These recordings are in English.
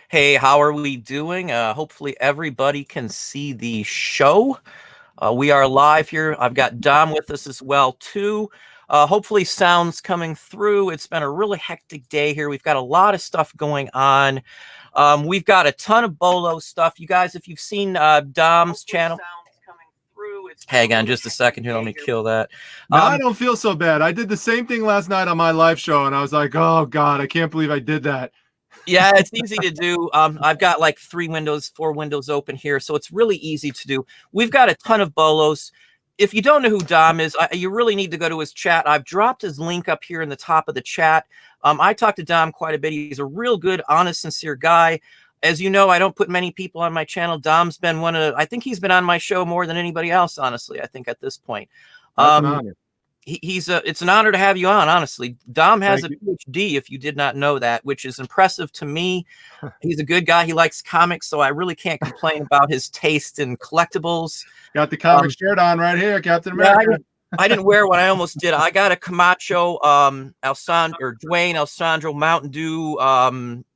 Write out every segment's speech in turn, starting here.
Hey, how are we doing? Hopefully everybody can see the show. We are live here. I've got Dom with us as well too. Hopefully sound's coming through. It's been a really hectic day here. We've got a lot of stuff going on. We've got a ton of BOLO stuff. You guys, if you've seen Dom's channel, hang on just a second here. Let me kill that. No, I don't feel so bad. I did the same thing last night on my live show, and I was like, oh, God, I can't believe I did that. Yeah, it's easy to do. I've got like 4 windows open here, so it's really easy to do. We've got a ton of BOLOs. If you don't know who Dom is, you really need to go to his chat. I've dropped his link up here in the top of the chat. I talk to Dom quite a bit. He's a real good, honest, sincere guy. As you know, I don't put many people on my channel. Dom's been I think he's been on my show more than anybody else, honestly, I think at this point. That's an honor. It's an honor to have you on, honestly. Dom has a PhD, if you did not know that, which is impressive to me. He's a good guy. He likes comics, so I really can't complain about his taste in collectibles. Got the comic shirt on right here, Captain America. Yeah, I didn't wear one. I almost did. I got a Camacho, Dwayne Alessandro Mountain Dew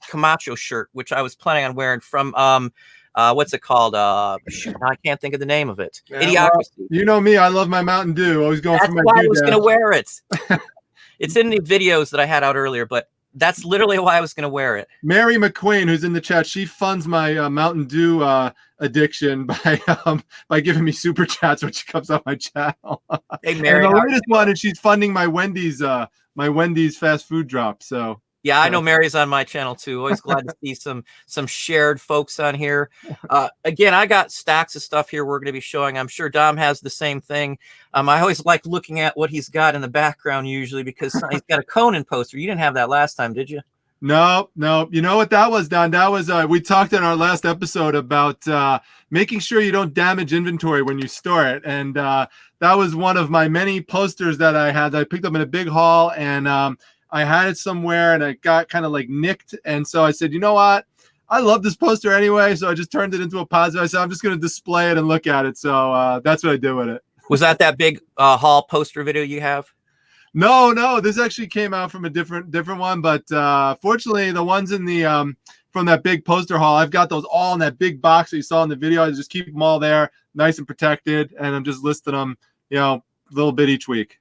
Camacho shirt, which I was planning on wearing from what's it called? I can't think of the name of it. Yeah, Idiocracy. Well, you know me, I love my Mountain Dew. Always going for my why I was going to wear it. It's in the videos that I had out earlier, but that's literally why I was going to wear it. Mary McQueen, who's in the chat, she funds my Mountain Dew addiction by giving me super chats when she comes on my channel. Hey, Mary, and the latest one, and she's funding my Wendy's fast food drop. So. Yeah, I know Mary's on my channel too. Always glad to see some shared folks on here. Again, I got stacks of stuff here we're going to be showing. I'm sure Dom has the same thing. I always like looking at what he's got in the background usually because he's got a Conan poster. You didn't have that last time, did you? No. You know what that was, Don? That was we talked in our last episode about making sure you don't damage inventory when you store it, and that was one of my many posters that I had that I picked up in a big haul, and I had it somewhere and it got kind of like nicked. And so I said, you know what? I love this poster anyway. So I just turned it into a positive. I said, I'm just going to display it and look at it. So that's what I did with it. Was that big haul poster video you have? No. This actually came out from a different one. But fortunately, the ones in the from that big poster haul, I've got those all in that big box that you saw in the video. I just keep them all there nice and protected. And I'm just listing them, a little bit each week.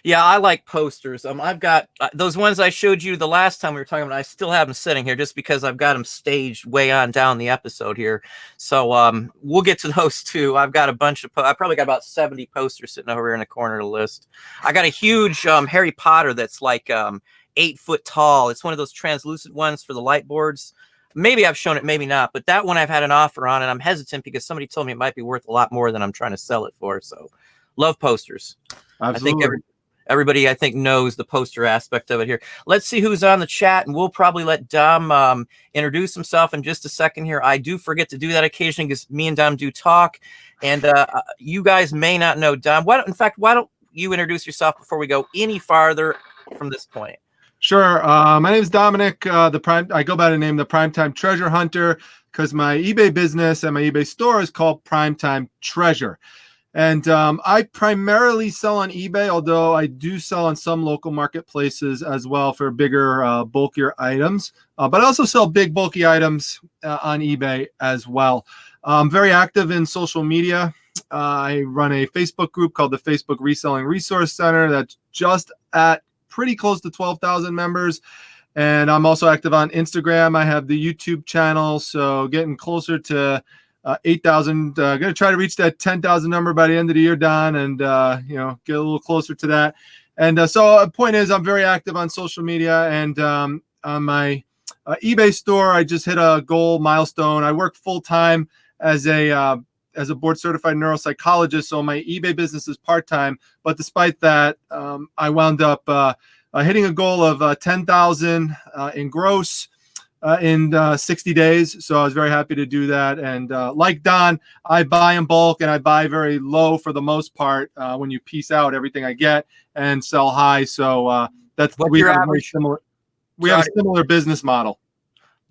Yeah, I like posters. I've got those ones I showed you the last time we were talking about. I still have them sitting here just because I've got them staged way on down the episode here. So we'll get to those too. I've got a bunch of I probably got about 70 posters sitting over here in the corner of the list. I got a huge Harry Potter that's like 8 foot tall. It's one of those translucent ones for the light boards. Maybe I've shown it, maybe not. But that one I've had an offer on, and I'm hesitant because somebody told me it might be worth a lot more than I'm trying to sell it for. So love posters. Absolutely. I think everybody, I think, knows the poster aspect of it here. Let's see who's on the chat, and we'll probably let Dom introduce himself in just a second here. I do forget to do that occasionally because me and Dom do talk, and you guys may not know Dom. Why don't you introduce yourself before we go any farther from this point? Sure. My name is Dominic. I go by the name the Primetime Treasure Hunter because my eBay business and my eBay store is called Primetime Treasure. And I primarily sell on eBay, although I do sell on some local marketplaces as well for bigger, bulkier items. But I also sell big, bulky items on eBay as well. I'm very active in social media. I run a Facebook group called the Facebook Reselling Resource Center that's just at pretty close to 12,000 members. And I'm also active on Instagram. I have the YouTube channel, so getting closer to 8,000. Going to try to reach that 10,000 number by the end of the year, Don, and get a little closer to that. And so the point is, I'm very active on social media, and on my eBay store, I just hit a goal milestone. I work full time as a board certified neuropsychologist, so my eBay business is part time. But despite that, I wound up hitting a goal of 10,000 in gross. In 60 days. So I was very happy to do that. And like Don, I buy in bulk and I buy very low for the most part when you piece out everything I get and sell high. So that's we have a similar business model.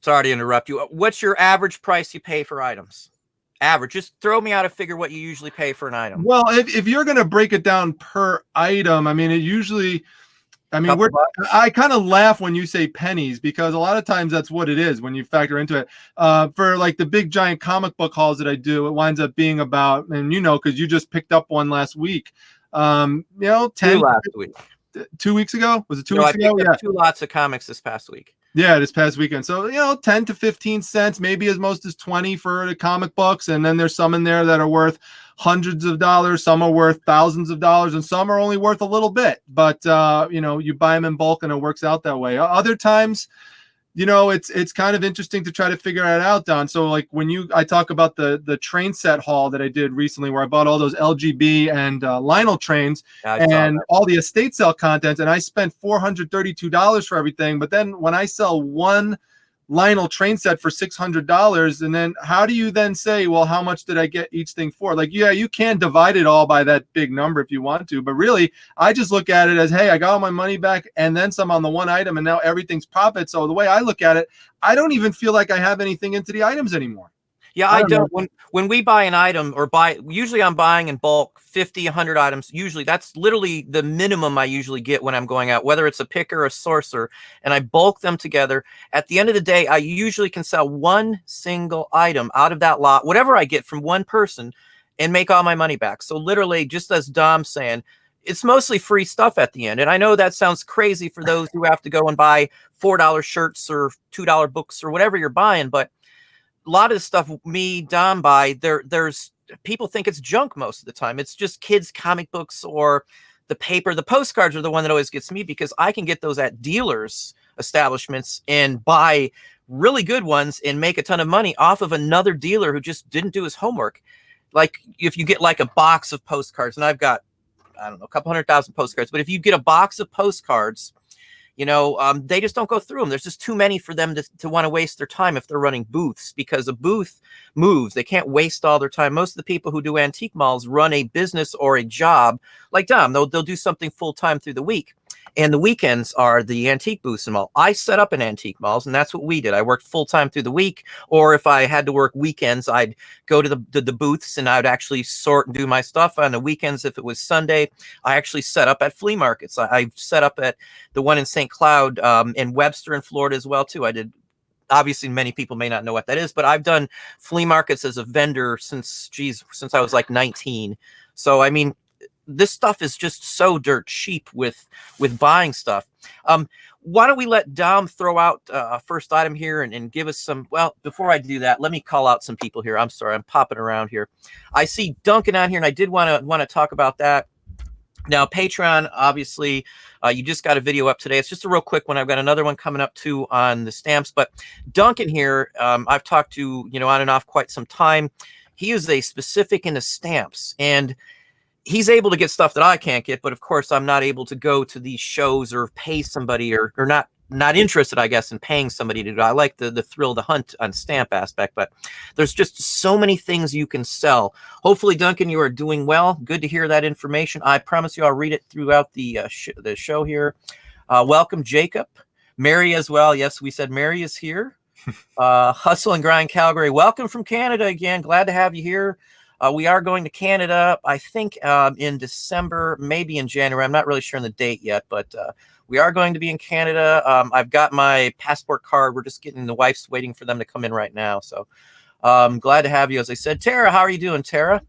Sorry to interrupt you. What's your average price you pay for items? Average. Just throw me out a figure what you usually pay for an item. Well, if you're going to break it down per item, I mean, it usually I mean, Couple bucks. I kind of laugh when you say pennies because a lot of times that's what it is when you factor into it. For like the big giant comic book hauls that I do, it winds up being about, and because you just picked up one last week. 2 last week. 2 weeks ago? Was it 2 No, weeks I picked ago? up 2 lots of comics this past week. Yeah, this past weekend. So, 10 to 15 cents, maybe as most as 20 for the comic books. And then there's some in there that are worth hundreds of dollars. Some are worth thousands of dollars, and some are only worth a little bit. But, you buy them in bulk and it works out that way. Other times, it's kind of interesting to try to figure it out, Don. So like I talk about the train set haul that I did recently where I bought all those LGB and Lionel trains and all the estate sale content, and I spent $432 for everything. But then when I sell one Lionel train set for $600, and then how do you then say, well, how much did I get each thing for? Like, yeah, you can divide it all by that big number if you want to, but really I just look at it as, hey, I got all my money back and then some on the one item, and now everything's profit. So the way I look at it, I don't even feel like I have anything into the items anymore. Yeah, I don't. When we buy an item usually I'm buying in bulk 50, 100 items. Usually that's literally the minimum I usually get when I'm going out, whether it's a picker or a sorcerer, and I bulk them together. At the end of the day, I usually can sell one single item out of that lot, whatever I get from one person, and make all my money back. So literally, just as Dom's saying, it's mostly free stuff at the end. And I know that sounds crazy for those who have to go and buy $4 shirts or $2 books or whatever you're buying, but a lot of the stuff Dom buy, there's people think it's junk most of the time. It's just kids' comic books or the paper. The postcards are the one that always gets me because I can get those at dealers' establishments and buy really good ones and make a ton of money off of another dealer who just didn't do his homework. Like if you get like a box of postcards, and I've got, I don't know, a couple 100,000 postcards, but if you get a box of postcards, they just don't go through them. There's just too many for them to want to waste their time if they're running booths, because a booth moves. They can't waste all their time. Most of the people who do antique malls run a business or a job like Dom. They'll do something full time through the week. And the weekends are the antique booths and mall. I set up an antique malls, and that's what we did. I worked full time through the week, or if I had to work weekends, I'd go to the booths and I'd actually sort and do my stuff. On the weekends, if it was Sunday, I actually set up at flea markets. I set up at the one in St. Cloud, in Webster in Florida as well too. I did. Obviously, many people may not know what that is, but I've done flea markets as a vendor since I was like 19. So I mean, this stuff is just so dirt cheap with buying stuff. Why don't we let Dom throw out a first item here and give us some, well, before I do that, let me call out some people here. I'm sorry, I'm popping around here. I see Duncan on here, and I did want to talk about that. Now, Patreon, obviously, you just got a video up today. It's just a real quick one. I've got another one coming up too on the stamps, but Duncan here, I've talked to, on and off quite some time. He is a specific in the stamps, and he's able to get stuff that I can't get, but of course I'm not able to go to these shows or pay somebody or not interested, I guess, in paying somebody to do it. I like the thrill, the hunt on stamp aspect, but there's just so many things you can sell. Hopefully, Duncan, you are doing well. Good to hear that information. I promise you I'll read it throughout the show here. Welcome, Jacob. Mary as well. Yes, we said Mary is here. Hustle and Grind Calgary. Welcome from Canada again. Glad to have you here. We are going to Canada, I think, in December, maybe in January. I'm not really sure on the date yet, but we are going to be in Canada. I've got my passport card. We're just getting, the wife's waiting for them to come in right now. So glad to have you, as I said. Tara, how are you doing, Tara?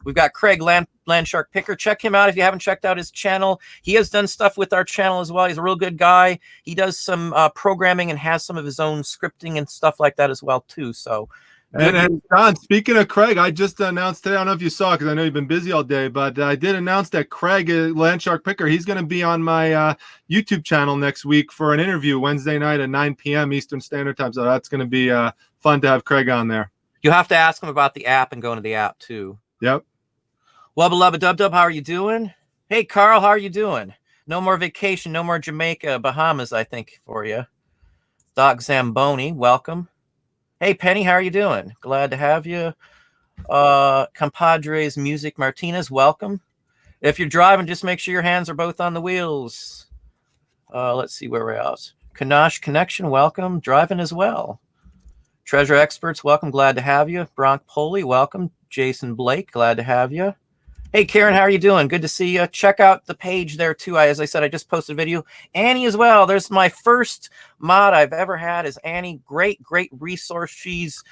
We've got Craig Landshark Picker. Check him out if you haven't checked out his channel. He has done stuff with our channel as well. He's a real good guy. He does some programming and has some of his own scripting and stuff like that as well, too. So. And Don, speaking of Craig, I just announced today, I don't know if you saw, because I know you've been busy all day, but I did announce that Craig, Landshark Picker, he's going to be on my YouTube channel next week for an interview Wednesday night at 9 p.m. Eastern Standard Time. So that's going to be fun to have Craig on there. You have to ask him about the app and go into the app too. Yep. Wubba Lubba Dub Dub, how are you doing? Hey, Carl, how are you doing? No more vacation, no more Jamaica, Bahamas, I think, for you. Doc Zamboni, welcome. Hey, Penny, how are you doing? Glad to have you. Compadres Music Martinez, welcome. If you're driving, just make sure your hands are both on the wheels. Let's see where we're at. Kanash Connection, welcome. Driving as well. Treasure Experts, welcome. Glad to have you. Bronk Poley, welcome. Jason Blake, glad to have you. Hey, Karen, how are you doing? Good to see you. Check out the page there, too. As I said, I just posted a video. Annie as well. There's my first mod I've ever had is Annie. Great, great resource. She's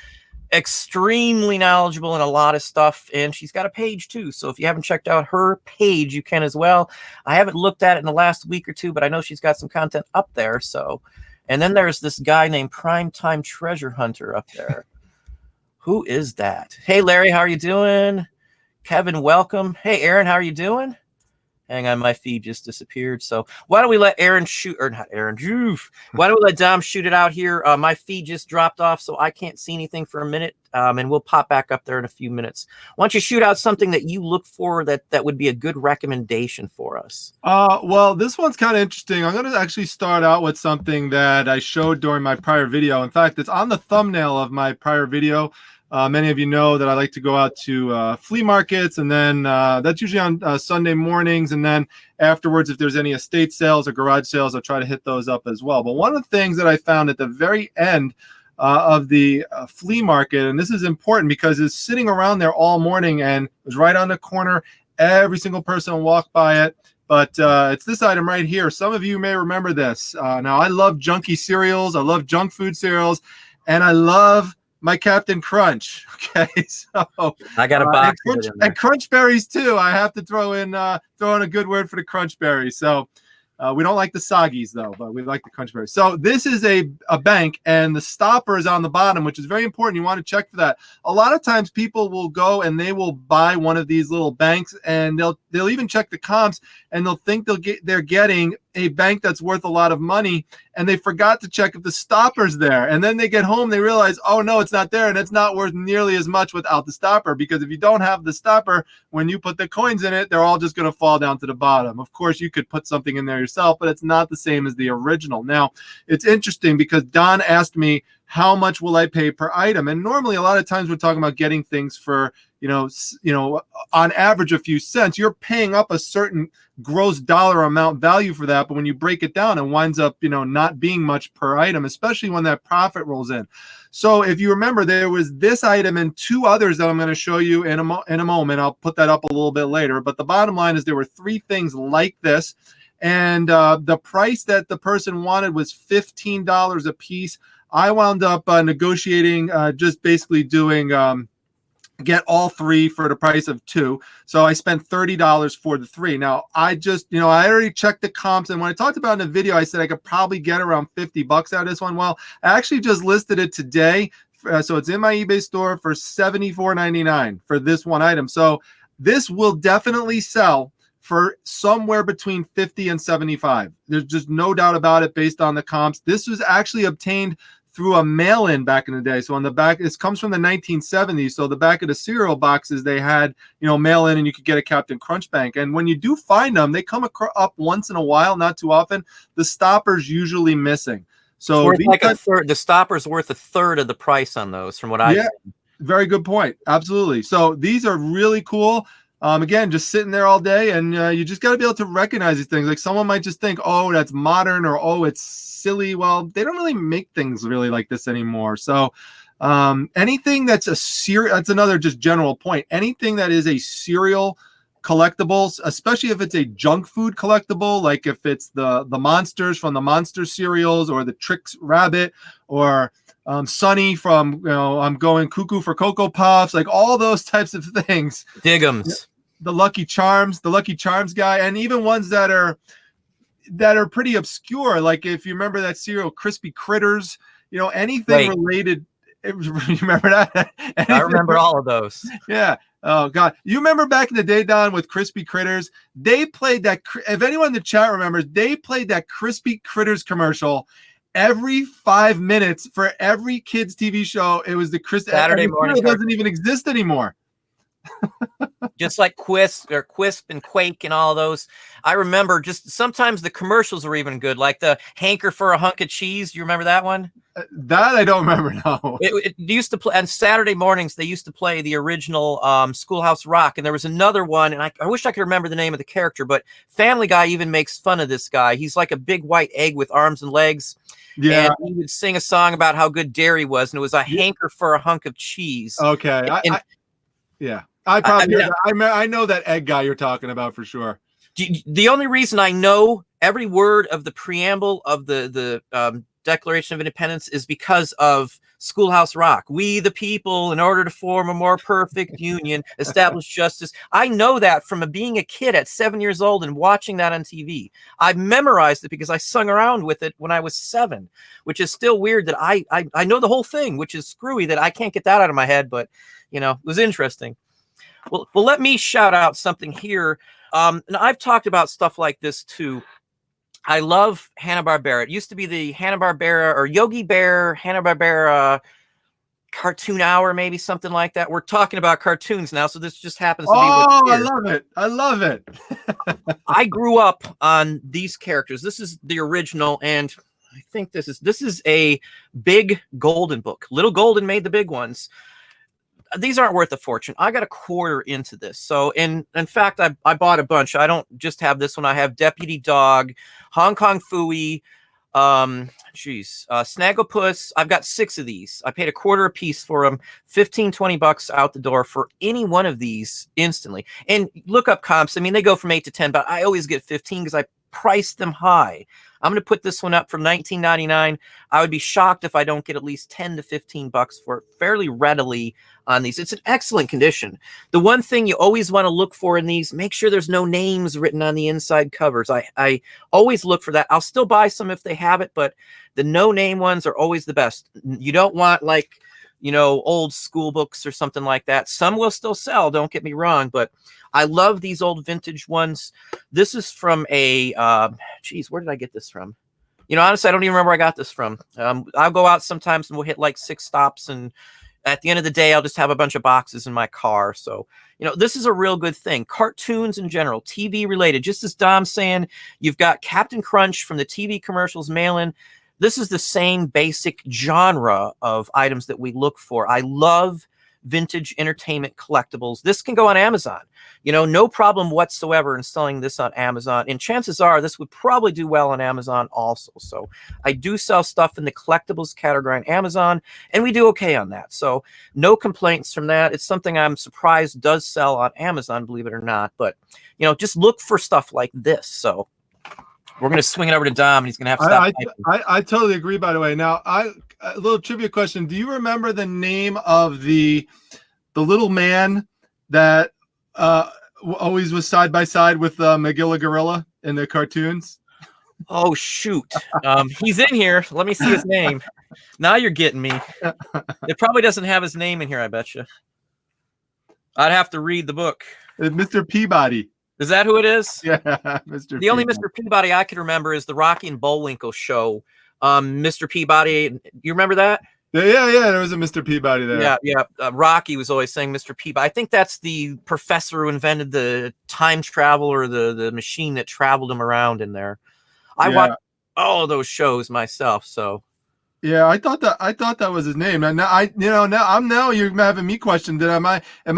extremely knowledgeable in a lot of stuff, and she's got a page, too. So if you haven't checked out her page, you can as well. I haven't looked at it in the last week or two, but I know she's got some content up there. So, and then there's this guy named Primetime Treasure Hunter up there. Who is that? Hey, Larry, how are you doing? Kevin, welcome. Hey, Aaron, how are you doing? Hang on, my feed just disappeared. So why don't we let Aaron shoot, or not Aaron, oof. Why don't we let Dom shoot it out here? My feed just dropped off, so I can't see anything for a minute, and we'll pop back up there in a few minutes. Why don't you shoot out something that you look for that would be a good recommendation for us? Well, this one's kind of interesting. I'm going to actually start out with something that I showed during my prior video. In fact, it's on the thumbnail of my prior video. Many of you know that I like to go out to flea markets, and then that's usually on Sunday mornings. And then afterwards, if there's any estate sales or garage sales, I'll try to hit those up as well. But one of the things that I found at the very end of the flea market, and this is important because it's sitting around there all morning and it was right on the corner. Every single person will walk by it. But it's this item right here. Some of you may remember this. Now, I love junky cereals. I love junk food cereals. And I love my Captain Crunch. Okay, so I got a box and Crunch berries too. I have to throw in a good word for the Crunch berries. So we don't like the soggies though, but we like the Crunch berries. So this is a bank, and the stopper is on the bottom, which is very important. You want to check for that. A lot of times people will go and they will buy one of these little banks, and they'll even check the comps, and they'll think they're getting a bank that's worth a lot of money, and they forgot to check if the stopper's there. And then they get home, they realize, oh no, it's not there, and it's not worth nearly as much without the stopper, because if you don't have the stopper, when you put the coins in it, they're all just going to fall down to the bottom. Of course, you could put something in there yourself, but it's not the same as the original. Now, it's interesting because Don asked me, how much will I pay per item? And normally, a lot of times we're talking about getting things for, on average, a few cents. You're paying up a certain gross dollar amount value for that. But when you break it down, it winds up, not being much per item, especially when that profit rolls in. So if you remember, there was this item and two others that I'm going to show you in a moment. I'll put that up a little bit later. But the bottom line is there were three things like this. And the price that the person wanted was $15 a piece. I wound up negotiating, just basically doing get all three for the price of two. So I spent $30 for the three. Now, I already checked the comps. And when I talked about in the video, I said I could probably get around $50 out of this one. Well, I actually just listed it today. So it's in my eBay store for $74.99 for this one item. So this will definitely sell for somewhere between 50 and 75. There's just no doubt about it based on the comps. This was actually obtained through a mail-in back in the day. So on the back, this comes from the 1970s. So the back of the cereal boxes, they had, mail-in, and you could get a Captain Crunch bank. And when you do find them, they come up once in a while, not too often. The stopper's usually missing. So it's worth like a third. The stopper's worth a third of the price on those, from what I've seen. Very good point. Absolutely. So these are really cool. Again, just sitting there all day, and you just got to be able to recognize these things. Like someone might just think, oh, that's modern, or oh, it's silly. Well, they don't really make things really like this anymore. So anything that's that's another just general point. Anything that is a cereal collectibles, especially if it's a junk food collectible, like if it's the monsters from the Monster cereals, or the Trix Rabbit, or Sunny from I'm going cuckoo for Cocoa Puffs, like all those types of things. Dig'ems. The Lucky Charms guy, and even ones that are pretty obscure, like if you remember that cereal Crispy Critters, anything related. You remember that? I remember all of those. Yeah. Oh God, you remember back in the day, Don, with Crispy Critters? They played that. If anyone in the chat remembers, they played that Crispy Critters commercial every 5 minutes for every kids TV show. It was the Saturday morning. It doesn't even exist anymore. Just like Quisp and Quake and all those. I remember just sometimes the commercials were even good, like the hanker for a hunk of cheese. You remember that one? That I don't remember, no. It used to play on Saturday mornings. They used to play the original Schoolhouse Rock, and there was another one, and I wish I could remember the name of the character, but Family Guy even makes fun of this guy. He's like a big white egg with arms and legs. Yeah, and he would sing a song about how good dairy was, and it was a hanker for a hunk of cheese. Okay, I probably I mean, I know that egg guy you're talking about for sure. The only reason I know every word of the preamble of the Declaration of Independence is because of Schoolhouse Rock. We the people, in order to form a more perfect union, establish justice. I know that from being a kid at 7 years old and watching that on TV. I memorized it because I sung around with it when I was 7, which is still weird that I know the whole thing, which is screwy that I can't get that out of my head. But you know, it was interesting. Well, let me shout out something here. And I've talked about stuff like this too. I love Hanna-Barbera. It used to be the Hanna-Barbera or Yogi Bear Hanna-Barbera Cartoon Hour, maybe something like that. We're talking about cartoons now, so this just happens to be what's Oh, I here. love it. I love it. I grew up on these characters. This is the original, and I think this is a big golden book. Little Golden made the big ones. These aren't worth a fortune. I got a quarter into this. So in fact, I bought a bunch. I don't just have this one. I have Deputy Dog, Hong Kong Phooey, Snagglepuss. I've got 6 of these. I paid a quarter a piece for them, 15, 20 bucks out the door for any one of these instantly. And look up comps. I mean, they go from 8 to 10, but I always get 15 because I priced them high. I'm going to put this one up for $19.99. I would be shocked if I don't get at least 10 to 15 bucks for it fairly readily on these. It's an excellent condition. The one thing you always want to look for in these, make sure there's no names written on the inside covers. I always look for that. I'll still buy some if they have it, but the no name ones are always the best. You don't want like, you know, old school books or something like that. Some will still sell, don't get me wrong, but I love these old vintage ones. This is from a, where did I get this from? You know, honestly, I don't even remember where I got this from. I'll go out sometimes and we'll hit like 6 stops, and at the end of the day, I'll just have a bunch of boxes in my car. So, you know, this is a real good thing. Cartoons in general, TV related, just as Dom's saying, you've got Captain Crunch from the TV commercials, mail-in. This is the same basic genre of items that we look for. I love vintage entertainment collectibles. This can go on Amazon. You know, no problem whatsoever in selling this on Amazon. And chances are this would probably do well on Amazon also. So I do sell stuff in the collectibles category on Amazon, and we do okay on that. So no complaints from that. It's something I'm surprised does sell on Amazon, believe it or not. But, you know, just look for stuff like this. So we're going to swing it over to Dom, and he's going to have to stop. I totally agree, by the way. Now, a little trivia question. Do you remember the name of the little man that always was side by side with Magilla Gorilla in the cartoons? Oh, shoot. He's in here. Let me see his name. Now you're getting me. It probably doesn't have his name in here, I bet you. I'd have to read the book. It's Mr. Peabody. Is that who it is? Yeah, Mr. The only Mr. Peabody I can remember is the Rocky and Bullwinkle show. Mr. Peabody, you remember that? Yeah, there was a Mr. Peabody there. Yeah. Rocky was always saying Mr. Peabody. I think that's the professor who invented the time travel or the machine that traveled him around in there. I watched all of those shows myself, so. Yeah, I thought that was his name. And now you're having me question that am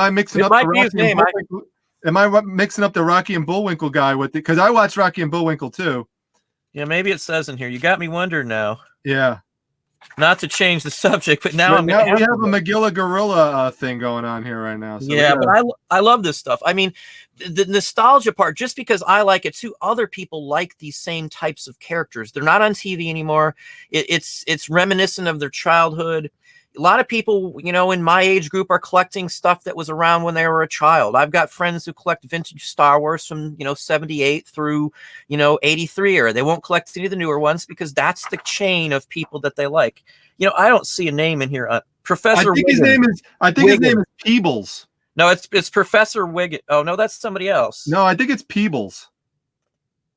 I mixing up the Rocky and Bullwinkle? Am I mixing up the Rocky and Bullwinkle guy with it? Because I watched Rocky and Bullwinkle too. Yeah, maybe it says in here. You got me wondering now. Yeah. Not to change the subject, but now we have a Magilla Gorilla thing going on here right now. So yeah, but I love this stuff. I mean, the nostalgia part, just because I like it too, other people like these same types of characters. They're not on TV anymore. It's reminiscent of their childhood. A lot of people, you know, in my age group are collecting stuff that was around when they were a child. I've got friends who collect vintage Star Wars from, 78 through, 83 era. They won't collect any of the newer ones because that's the chain of people that they like. I don't see a name in here. Professor Wiggins. His name is Peebles. No, it's Professor Wiggins. Oh, no, that's somebody else. No, I think it's Peebles.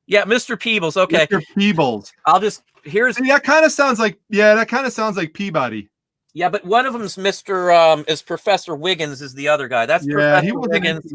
Yeah, Mr. Peebles. Okay. Mr. Peebles. That kind of sounds like Peabody. Yeah, but one of them is Professor Wiggins is the other guy. That's Professor Wiggins,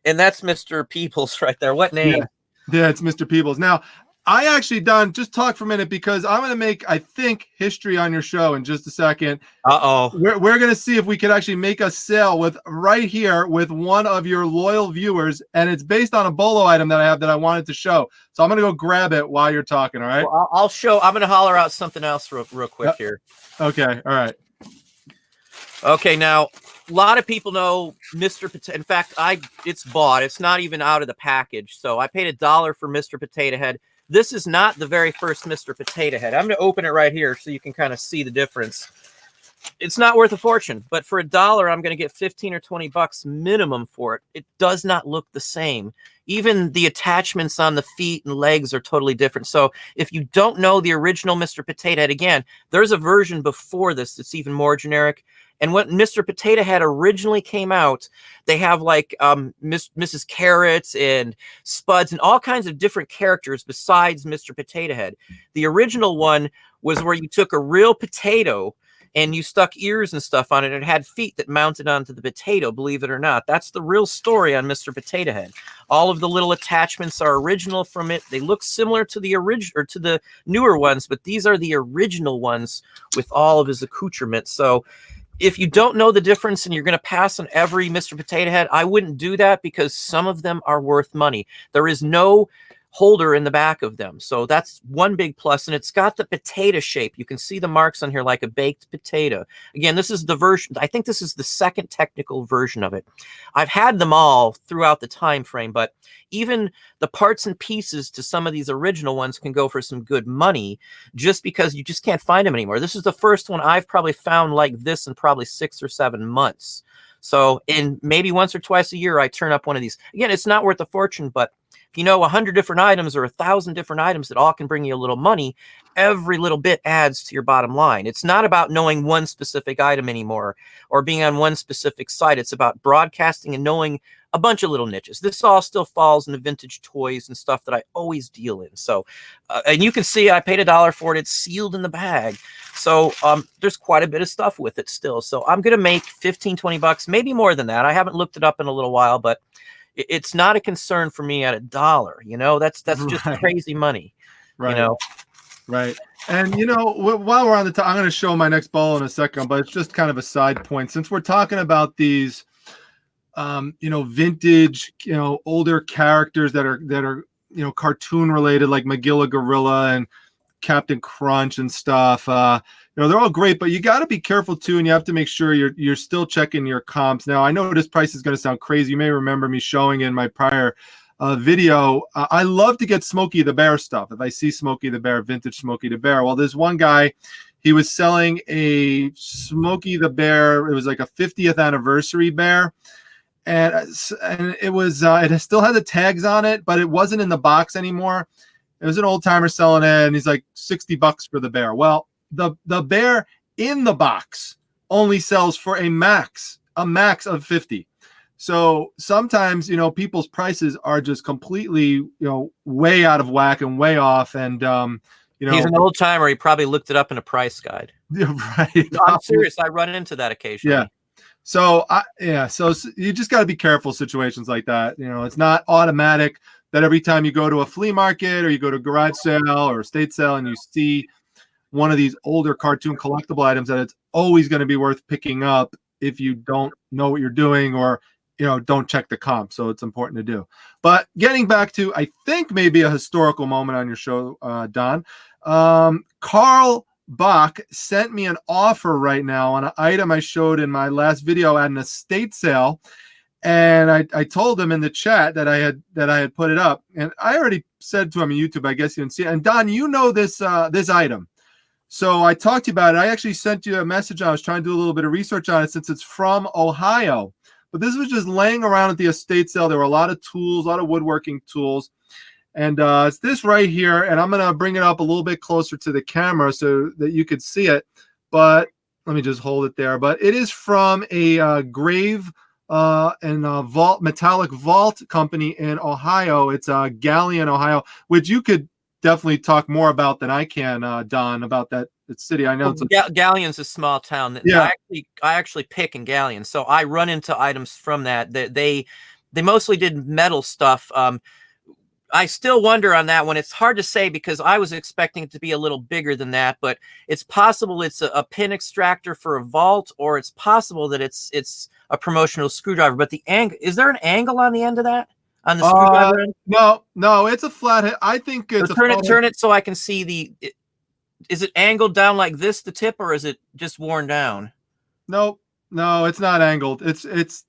and that's Mr. Peebles right there. What name? Yeah, it's Mr. Peebles. Now, I actually, Don, just talk for a minute because I'm going to make, I think, history on your show in just a second. Uh-oh. We're going to see if we could actually make a sale right here with one of your loyal viewers, and it's based on a bolo item that I have that I wanted to show. So I'm going to go grab it while you're talking, all right? Well, I'm going to holler out something else real quick here. Okay, all right. Okay, now, a lot of people know Mr. Potato. In fact, it's bought. It's not even out of the package. So I paid $1 for Mr. Potato Head. This is not the very first Mr. Potato Head. I'm going to open it right here so you can kind of see the difference. It's not worth a fortune, but for $1, I'm going to get 15 or 20 bucks minimum for it. It does not look the same. Even the attachments on the feet and legs are totally different. So if you don't know the original Mr. Potato Head, again, there's a version before this that's even more generic. And when Mr. Potato Head originally came out, they have like Mrs. Carrots and Spuds and all kinds of different characters besides Mr. Potato Head. The original one was where you took a real potato and you stuck ears and stuff on it. It had feet that mounted onto the potato, believe it or not. That's the real story on Mr. Potato Head. All of the little attachments are original from it. They look similar to the original or to the newer ones, but these are the original ones with all of his accoutrements. So if you don't know the difference and you're going to pass on every Mr. Potato Head, I wouldn't do that because some of them are worth money. There is no holder in the back of them. So that's one big plus. And it's got the potato shape. You can see the marks on here like a baked potato. Again, this is the version. I think this is the second technical version of it. I've had them all throughout the time frame, but even the parts and pieces to some of these original ones can go for some good money just because you just can't find them anymore. This is the first one I've probably found like this in probably 6 or 7 months. So in maybe once or twice a year, I turn up one of these. Again, it's not worth a fortune, but if you know 100 different items or 1,000 different items that all can bring you a little money, every little bit adds to your bottom line. It's not about knowing one specific item anymore or being on one specific site. It's about broadcasting and knowing a bunch of little niches. This all still falls in the vintage toys and stuff that I always deal in. So, and you can see I paid $1 for it. It's sealed in the bag. So there's quite a bit of stuff with it still. So I'm going to make 15, 20 bucks, maybe more than that. I haven't looked it up in a little while, but it's not a concern for me at $1. You know, that's just crazy money. Right. You know, right. And you know, while we're on the top, I'm going to show my next ball in a second, but it's just kind of a side point since we're talking about these, you know, vintage, you know, older characters that are you know, cartoon related, like Magilla Gorilla and Captain Crunch and stuff. You know, they're all great, but you got to be careful too, and you have to make sure you're still checking your comps. Now, I know this price is going to sound crazy. You may remember me showing in my prior video. I love to get Smokey the Bear stuff. If I see Smokey the Bear, vintage Smokey the Bear. Well, there's one guy, he was selling a Smokey the Bear. It was like a 50th anniversary bear. And it was it still had the tags on it, but it wasn't in the box anymore. It was an old timer selling it, and he's like $60 for the bear. Well, the bear in the box only sells for a max of 50. So sometimes, you know, people's prices are just completely, you know, way out of whack and way off. And you know, he's an old timer. He probably looked it up in a price guide. Right. No, I'm serious. I run into that occasionally. Yeah. So so you just got to be careful situations like that. You know, it's not automatic that every time you go to a flea market or you go to a garage sale or estate sale and you see one of these older cartoon collectible items that it's always going to be worth picking up if you don't know what you're doing or, you know, don't check the comp. So it's important to do. But getting back to, I think maybe a historical moment on your show, Don, Carl Bach sent me an offer right now on an item I showed in my last video at an estate sale. And I told him in the chat that I had put it up, and I already said to him on YouTube, I guess you didn't see it. And Don, you know this this item. So I talked to you about it. I actually sent you a message. I was trying to do a little bit of research on it since it's from Ohio. But this was just laying around at the estate sale. There were a lot of tools, a lot of woodworking tools. And it's this right here. And I'm going to bring it up a little bit closer to the camera so that you could see it. But let me just hold it there. But it is from a grave and vault, metallic vault company in Ohio. It's Galleon, Ohio, which you could definitely talk more about than I can, Don, about that city. I know it's Galleon's a small town. Yeah. I actually pick in Galleon, so I run into items from that. They mostly did metal stuff. I still wonder on that one. It's hard to say because I was expecting it to be a little bigger than that, but it's possible it's a pin extractor for a vault, or it's possible that it's a promotional screwdriver. But the angle, is there an angle on the end of that? On the screwdriver end? No, it's a flathead. I think it's turn it so I can see is it angled down like this, the tip, or is it just worn down? Nope. No, it's not angled. It's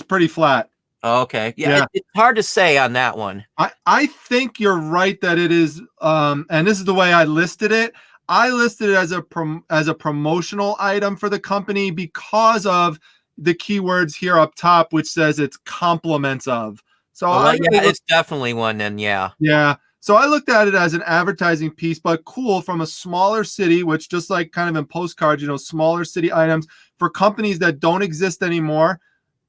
pretty flat. Okay. Yeah, Yeah. it's hard to say on that one. I think you're right that it is, and this is the way I listed it. I listed it as a promotional item for the company because of the keywords here up top, which says it's compliments of. So Oh, well, I really yeah, it's definitely one then, yeah. yeah. So I looked at it as an advertising piece, but cool from a smaller city, which just like kind of in postcards, smaller city items for companies that don't exist anymore.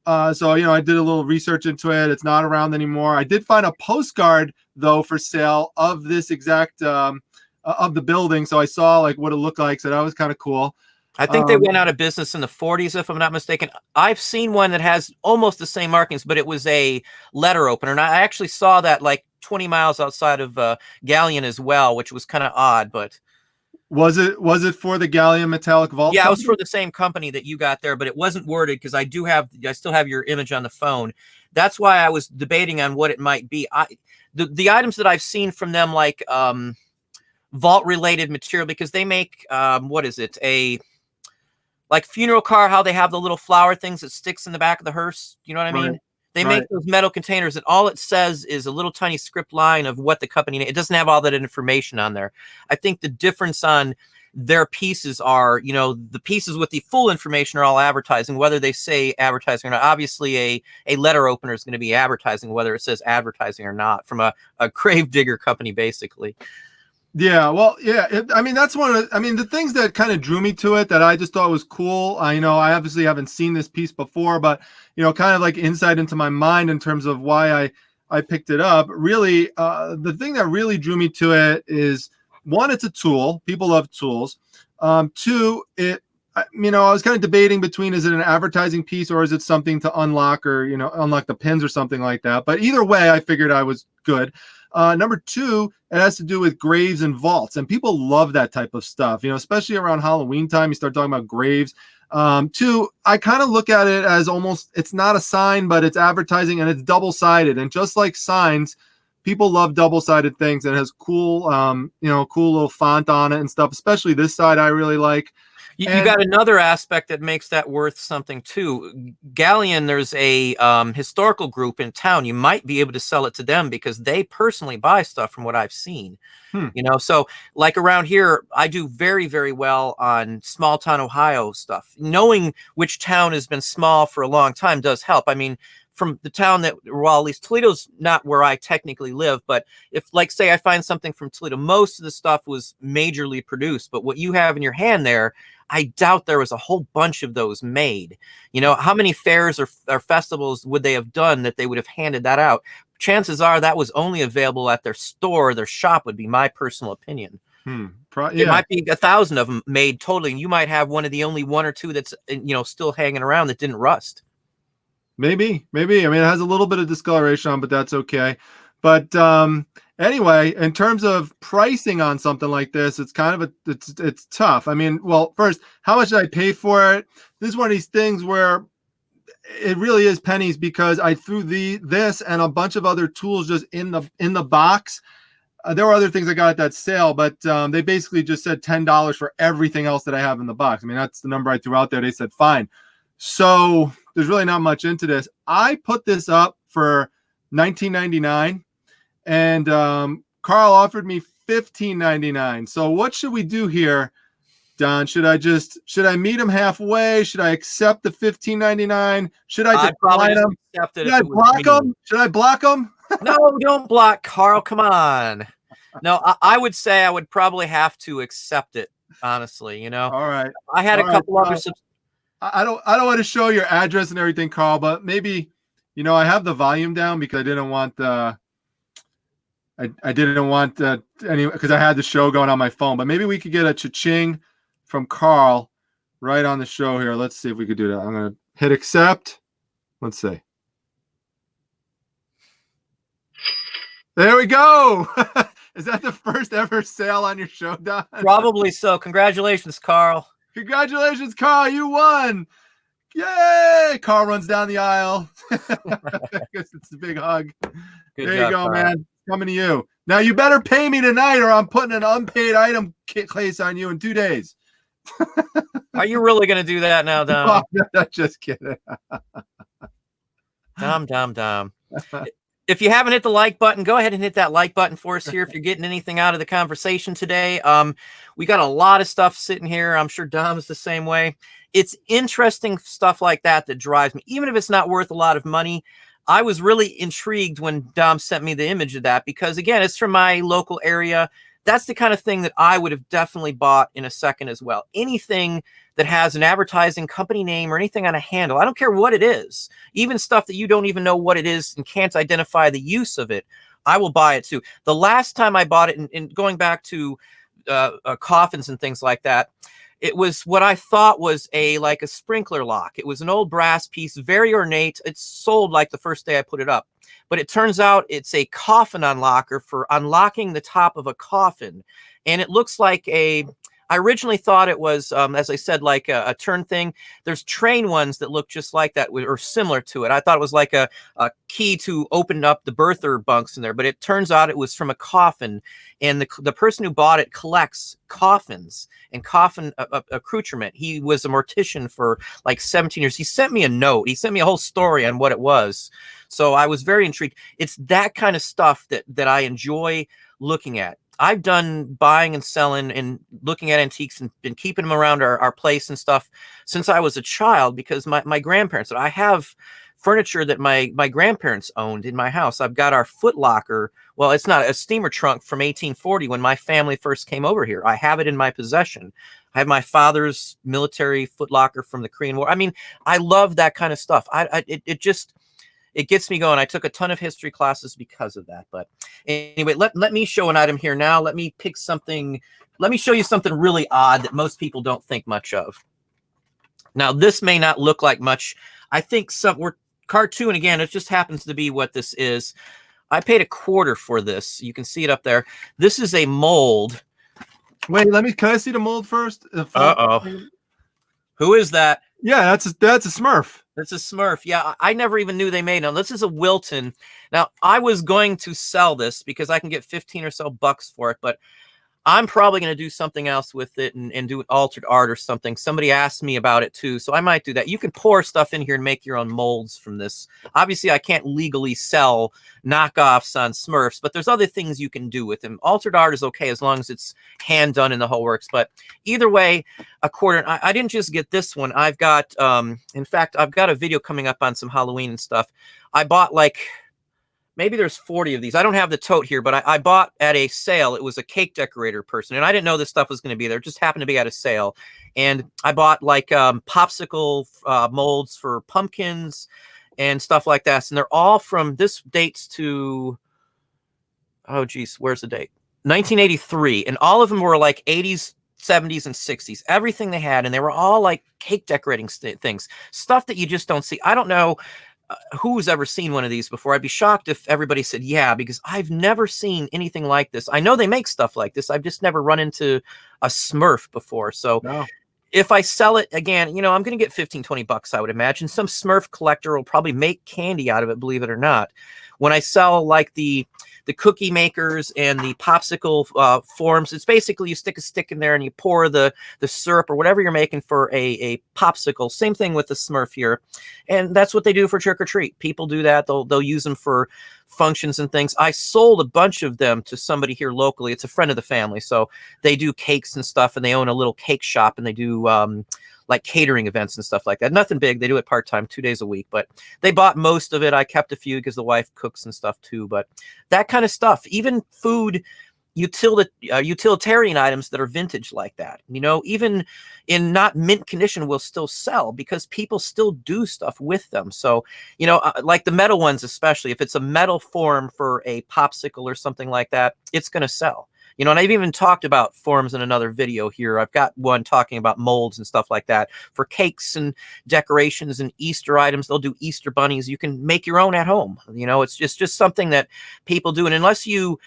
So, I did a little research into it. It's not around anymore. I did find a postcard though for sale of this exact of the building. So I saw like what it looked like. So that was kind of cool. I think they went out of business in the 40s, if I'm not mistaken. I've seen one that has almost the same markings, but it was a letter opener. And I actually saw that like 20 miles outside of Galleon as well, which was kind of odd. But was it for the Galleon Metallic Vault? yeah, it was for the same company that you got there, but it wasn't worded because I still have your image on the phone. That's why I was debating on what it might be. The items that I've seen from them, like vault related material, because they make what is it, a like funeral car, how they have the little flower things that sticks in the back of the hearse. You know what I mean? Right. They make those metal containers, and all it says is a little tiny script line of what the company. It doesn't have all that information on there. I think the difference on their pieces are, the pieces with the full information are all advertising, whether they say advertising or not. Obviously, a letter opener is going to be advertising, whether it says advertising or not, from a grave digger company, basically. Yeah, well, yeah. That's one of the things that kind of drew me to it that I just thought was cool. I obviously haven't seen this piece before, but kind of like insight into my mind in terms of why I picked it up. Really, the thing that really drew me to it is one, it's a tool. People love tools. Two, I was kind of debating between, is it an advertising piece or is it something to unlock or unlock the pins or something like that. But either way, I figured I was good. Number two, it has to do with graves and vaults, and people love that type of stuff, especially around Halloween time. You start talking about graves. Two, I kind of look at it as almost, it's not a sign, but it's advertising, and it's double-sided. And just like signs, people love double-sided things, and it has cool, cool little font on it and stuff, especially this side I really like. You got another aspect that makes that worth something too. Galleon, there's a historical group in town. You might be able to sell it to them because they personally buy stuff from what I've seen. So like around here, I do very, very well on small town Ohio stuff. Knowing which town has been small for a long time does help. I mean, from the town that, well, at least Toledo's not where I technically live, but if, like, say I find something from Toledo, most of the stuff was majorly produced, but what you have in your hand there, I doubt there was a whole bunch of those made. How many fairs or festivals would they have done that they would have handed that out? Chances are that was only available at their store, their shop, would be my personal opinion. It might be 1,000 of them made totally, and you might have one of the only one or two that's still hanging around that didn't rust. Maybe. It has a little bit of discoloration on, but that's okay. But anyway, in terms of pricing on something like this, it's kind of it's tough. Well, first, how much did I pay for it? This is one of these things where it really is pennies, because I threw this and a bunch of other tools just in the box. There were other things I got at that sale, but they basically just said $10 for everything else that I have in the box. That's the number I threw out there. They said fine. So there's really not much into this. I put this up for $19.99, and Carl offered me $15.99. So what should we do here, Don? Should I meet him halfway? Should I accept the $15.99? Should I decline him? Should I block him? Should I block him? No, don't block Carl. Come on. No, I would say I would probably have to accept it, honestly. All right. I had a couple other. I don't want to show your address and everything, Carl, but maybe, I have the volume down because I didn't want any, because I had the show going on my phone, but maybe we could get a cha-ching from Carl right on the show here. Let's see if we could do that. I'm going to hit accept. Let's see. There we go. Is that the first ever sale on your show, Don? Probably so. Congratulations, Carl. Congratulations, Carl. You won. Yay. Carl runs down the aisle. I guess it's a big hug. Good there job, you go, Carl. man. Coming to you. Now you better pay me tonight or I'm putting an unpaid item case on you in 2 days. Are you really going to do that now, Oh, Dom? just kidding. Dom. If you haven't hit the like button, go ahead and hit that like button for us here. If you're getting anything out of the conversation today, we got a lot of stuff sitting here. I'm sure Dom's the same way. It's interesting stuff like that that drives me, even if it's not worth a lot of money. I was really intrigued when Dom sent me the image of that because, again, it's from my local area. That's the kind of thing that I would have definitely bought in a second as well. Anything that has an advertising company name or anything on a handle, I don't care what it is, even stuff that you don't even know what it is and can't identify the use of it, I will buy it too. The last time I bought it, and going back to coffins and things like that, it was what I thought was like a sprinkler lock. It was an old brass piece, very ornate. It's sold like the first day I put it up. But it turns out it's a coffin unlocker for unlocking the top of a coffin. And it looks like I originally thought it was, as I said, like a turn thing. There's train ones that look just like that or similar to it. I thought it was like a key to open up the birther bunks in there, but it turns out it was from a coffin. And the person who bought it collects coffins and coffin accoutrement. He was a mortician for like 17 years. He sent me a note. He sent me a whole story on what it was. So I was very intrigued. It's that kind of stuff that I enjoy looking at. I've done buying and selling and looking at antiques and been keeping them around our place and stuff since I was a child because my grandparents, I have furniture that my grandparents owned in my house. I've got our foot locker. Well, it's not a steamer trunk from 1840 when my family first came over here. I have it in my possession. I have my father's military foot locker from the Korean War. I mean, I love that kind of stuff. It gets me going. I took a ton of history classes because of that. But anyway, let me show an item here now. Let me pick something. Let me show you something really odd that most people don't think much of. Now, this may not look like much. I think we're cartoon again. It just happens to be what this is. I paid $1/4 for this. You can see it up there. This is a mold. Wait, can I see the mold first? Uh-oh. Who is that? Yeah, that's a Smurf. That's a Smurf. Yeah, I never even knew they made them. This is a Wilton. Now, I was going to sell this because I can get 15 or so bucks for it, but I'm probably going to do something else with it and do altered art or something. Somebody asked me about it too, so I might do that. You can pour stuff in here and make your own molds from this. Obviously, I can't legally sell knockoffs on Smurfs, but there's other things you can do with them. Altered art is okay as long as it's hand done in the whole works. But either way, $1/4. I didn't just get this one. I've got, in fact, I've got a video coming up on some Halloween and stuff. I bought like, maybe there's 40 of these. I don't have the tote here, but I bought at a sale. It was a cake decorator person, and I didn't know this stuff was going to be there. It just happened to be at a sale. And I bought like popsicle molds for pumpkins and stuff like that. And they're all from, this dates to, oh, geez, where's the date? 1983. And all of them were like 80s, 70s, and 60s. Everything they had. And they were all like cake decorating things. Stuff that you just don't see. I don't know who's ever seen one of these before. I'd be shocked if everybody said yeah, because I've never seen anything like this. I know they make stuff like this. I've just never run into a Smurf before. So no. If I sell it again, you know, I'm going to get 15, 20 bucks, I would imagine. Some Smurf collector will probably make candy out of it, believe it or not. When I sell like the cookie makers and the popsicle forms, it's basically you stick a stick in there and you pour the syrup or whatever you're making for a popsicle. Same thing with the Smurf here. And that's what they do for trick or treat. People do that. They'll use them for functions and things. I sold a bunch of them to somebody here locally. It's a friend of the family. So they do cakes and stuff, and they own a little cake shop, and they do like catering events and stuff like that. Nothing big. They do it part-time, 2 days a week, but they bought most of it. I kept a few because the wife cooks and stuff too, but that kind of stuff, even food, utilitarian items that are vintage like that, you know, even in not mint condition will still sell because people still do stuff with them. So, you know, like the metal ones, especially if it's a metal form for a popsicle or something like that, it's going to sell. You know, and I've even talked about forms in another video here. I've got one talking about molds and stuff like that for cakes and decorations and Easter items. They'll do Easter bunnies. You can make your own at home. You know, it's just something that people do. And unless you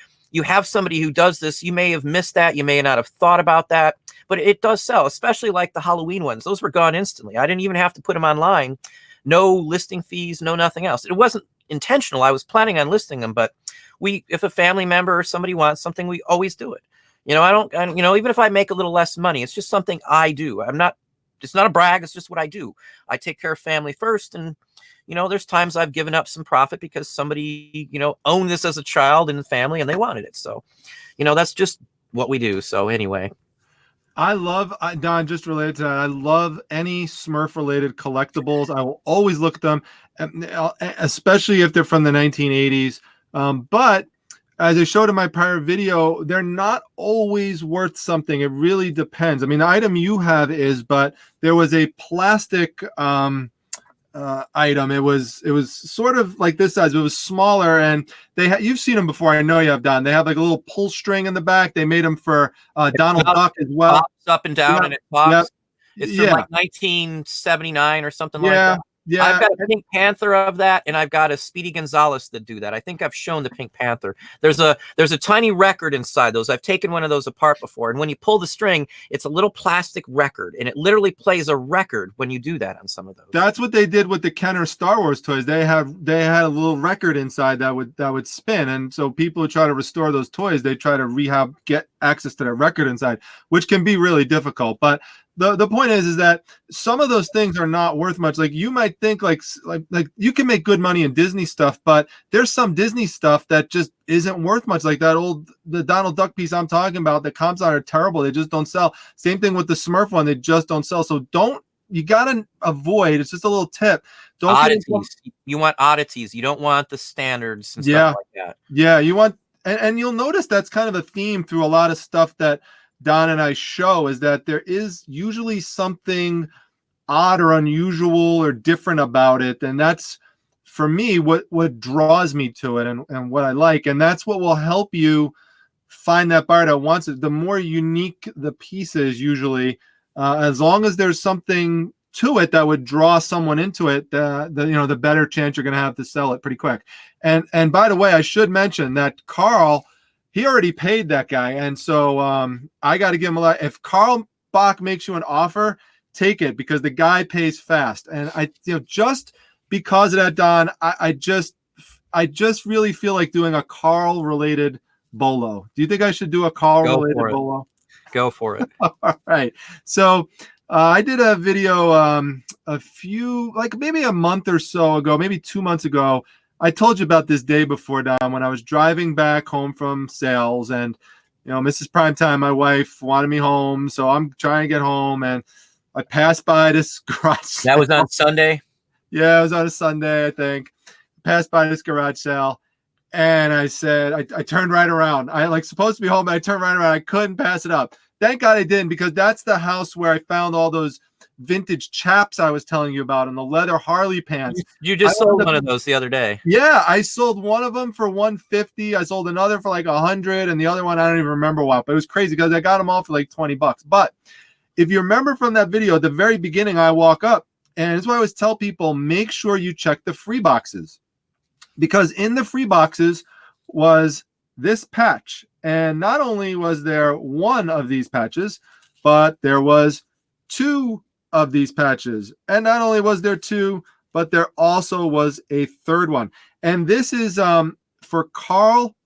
have somebody who does this, you may have missed that. You may not have thought about that, but it does sell, especially like the Halloween ones. Those were gone instantly. I didn't even have to put them online. No listing fees, no nothing else. It wasn't intentional. I was planning on listing them, but if a family member or somebody wants something, we always do it. You know, you know, even if I make a little less money, it's just something I do. I'm not it's not a brag. It's just what I do. I take care of family first. And, you know, there's times I've given up some profit because somebody, you know, owned this as a child in the family and they wanted it. So, you know, that's just what we do. So anyway. I love, Don, just related to that, I love any Smurf related collectibles. I will always look at them, especially if they're from the 1980s. But as I showed in my prior video, they're not always worth something. It really depends. I mean, the item you have is, but there was a plastic item. It was sort of like this size, but it was smaller, and you've seen them before. I know you have, Don. They have like a little pull string in the back. They made them for Donald Duck as well. Pops up and down, and it pops. Yep. It's from like 1979 or something like that. Yeah, I've got a Pink Panther of that, and I've got a Speedy Gonzales that do that. I think I've shown the Pink Panther. There's a tiny record inside those. I've taken one of those apart before, and when you pull the string, it's a little plastic record, and it literally plays a record when you do that on some of those. That's what they did with the Kenner Star Wars toys. They had a little record inside that would spin, and so people who try to restore those toys, they try to get access to that record inside, which can be really difficult. But the point is that some of those things are not worth much. Like, you might think like you can make good money in Disney stuff, but there's some Disney stuff that just isn't worth much. Like the Donald Duck piece I'm talking about, the comps on are terrible. They just don't sell. Same thing with the Smurf one. They just don't sell. So you gotta avoid. It's just a little tip. Don't oddities. You want oddities. You don't want the standards and stuff like that. Yeah, you want, and you'll notice that's kind of a theme through a lot of stuff that Don and I show, is that there is usually something odd or unusual or different about it. And that's, for me, what draws me to it and what I like. And that's what will help you find that buyer that wants it. The more unique the piece is, usually, as long as there's something to it that would draw someone into it, the better chance you're going to have to sell it pretty quick. And by the way, I should mention that Carl, he already paid that guy, and so I got to give him a lot. If Carl Bach makes you an offer, take it, because the guy pays fast. And just because of that, Don, I just really feel like doing a Carl related bolo. Do you think I should do a Carl related bolo? Go for it. All right. So I did a video maybe a month or so ago, maybe 2 months ago. I told you about this day before, Don, when I was driving back home from sales, and Mrs. Primetime, my wife, wanted me home, so I'm trying to get home, and I passed by this garage sale. That was on Sunday? Yeah, it was on a Sunday, I think. Passed by this garage sale, and I said, I turned right around. I supposed to be home, but I turned right around. I couldn't pass it up. Thank God I didn't, because that's the house where I found all those vintage chaps I was telling you about, and the leather Harley pants. You just sold one of those the other day. Yeah, I sold one of them for $150. I sold another for like $100, and the other one I don't even remember what. But it was crazy because I got them all for like $20. But if you remember from that video, at the very beginning, I walk up, and that's why I always tell people, make sure you check the free boxes, because in the free boxes was this patch, and not only was there one of these patches, but there was two of these patches, and not only was there two, but there also was a third one. And this is for Carl.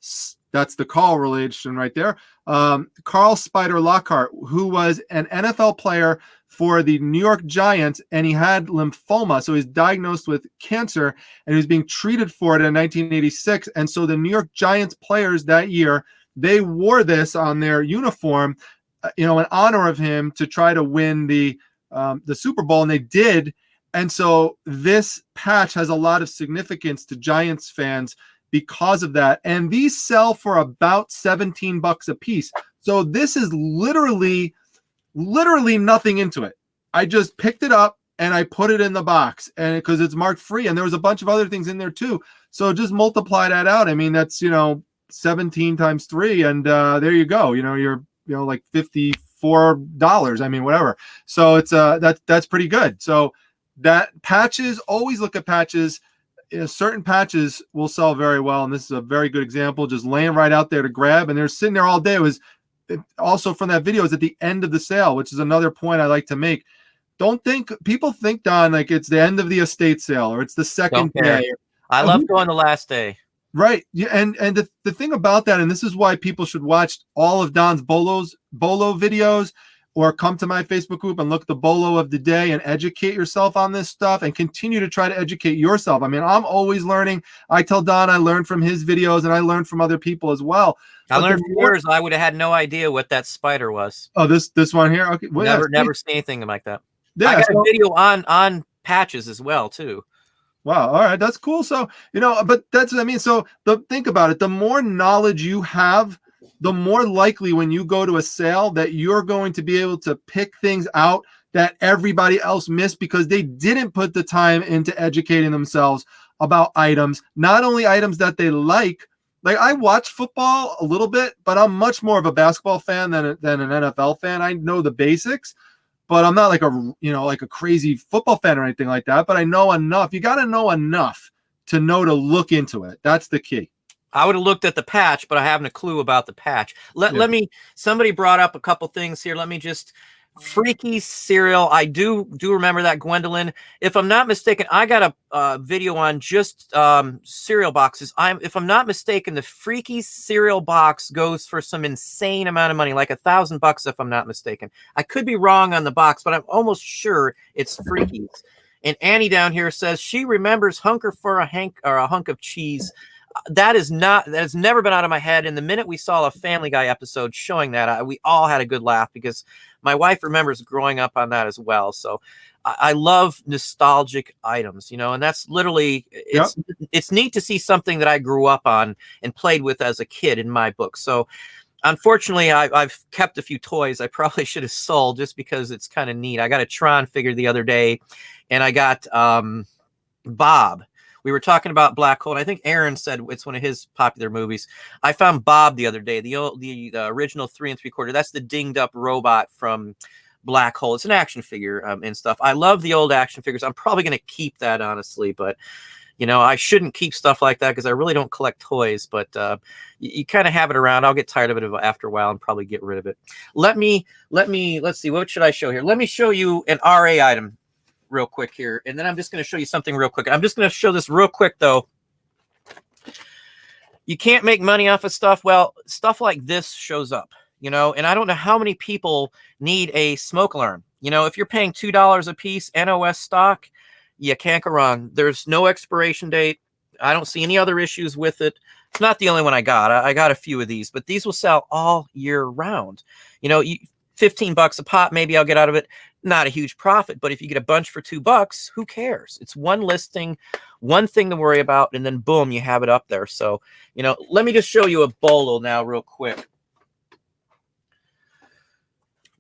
That's the Carl relation right there. Carl Spider Lockhart, who was an NFL player for the New York Giants, and he had lymphoma, so he's diagnosed with cancer, and he was being treated for it in 1986. And so the New York Giants players that year, they wore this on their uniform, in honor of him, to try to win the Super Bowl, and they did. And so this patch has a lot of significance to Giants fans because of that. And these sell for about $17 a piece. So this is literally nothing into it. I just picked it up and I put it in the box, and because it's marked free, and there was a bunch of other things in there too. So just multiply that out. I mean, that's 17 times 3, and there you go. You're like $54. I mean, whatever. So it's that's pretty good. So that patches, always look at patches. Certain patches will sell very well, and this is a very good example, just laying right out there to grab, and they're sitting there all day. It was also from that video, is at the end of the sale, which is another point I like to make. People think, Don, like it's the end of the estate sale, or it's the second day. I love going the last day. Right. Yeah, and the thing about that, and this is why people should watch all of Don's bolo videos, or come to my Facebook group and look at the BOLO of the day and educate yourself on this stuff and continue to try to educate yourself. I mean, I'm always learning. I tell Don I learned from his videos and I learned from other people as well. I learned from yours. I would have had no idea what that spider was. Oh, this one here? Okay. Well, never seen anything like that. Yeah, I got a video on patches as well too. Wow. All right. That's cool. So, but that's what I mean. So think about it. The more knowledge you have, the more likely when you go to a sale that you're going to be able to pick things out that everybody else missed because they didn't put the time into educating themselves about items, not only items that they like. Like, I watch football a little bit, but I'm much more of a basketball fan than an NFL fan. I know the basics, but I'm not like a crazy football fan or anything like that. But I know enough. You got to know enough to know to look into it. That's the key. I would have looked at the patch, but I haven't a clue about the patch. Let me, somebody brought up a couple things here. Let me just, Freaky cereal. I do remember that, Gwendolyn. If I'm not mistaken, I got a video on just cereal boxes. If I'm not mistaken, the Freaky cereal box goes for some insane amount of money, like $1,000 if I'm not mistaken. I could be wrong on the box, but I'm almost sure it's Freaky's. And Annie down here says she remembers Hunker for a hunk of cheese. That has never been out of my head. And the minute we saw a Family Guy episode showing that, we all had a good laugh because my wife remembers growing up on that as well. So I love nostalgic items, and that's literally, it's neat to see something that I grew up on and played with as a kid in my book. So unfortunately, I've kept a few toys I probably should have sold just because it's kind of neat. I got a Tron figure the other day, and I got Bob. We were talking about Black Hole, and I think Aaron said it's one of his popular movies. I found Bob the other day, the original 3 3/4. That's the dinged up robot from Black Hole. It's an action figure and stuff. I love the old action figures. I'm probably going to keep that, honestly, but I shouldn't keep stuff like that because I really don't collect toys, but you kind of have it around. I'll get tired of it after a while and probably get rid of it. Let's see, what should I show here? Let me show you an RA item real quick here, and then I'm just going to show you something real quick. I'm just going to show this real quick, though. You can't make money off of stuff. Well, stuff like this shows up, and I don't know how many people need a smoke alarm. If you're paying $2 a piece, NOS stock, you can't go wrong. There's no expiration date. I don't see any other issues with it. It's not the only one I got. I got a few of these, but these will sell all year round. $15 a pop, maybe I'll get out of it. Not a huge profit, but if you get a bunch for $2, who cares? It's one listing, one thing to worry about, and then boom, you have it up there. So, let me just show you a bolo now real quick.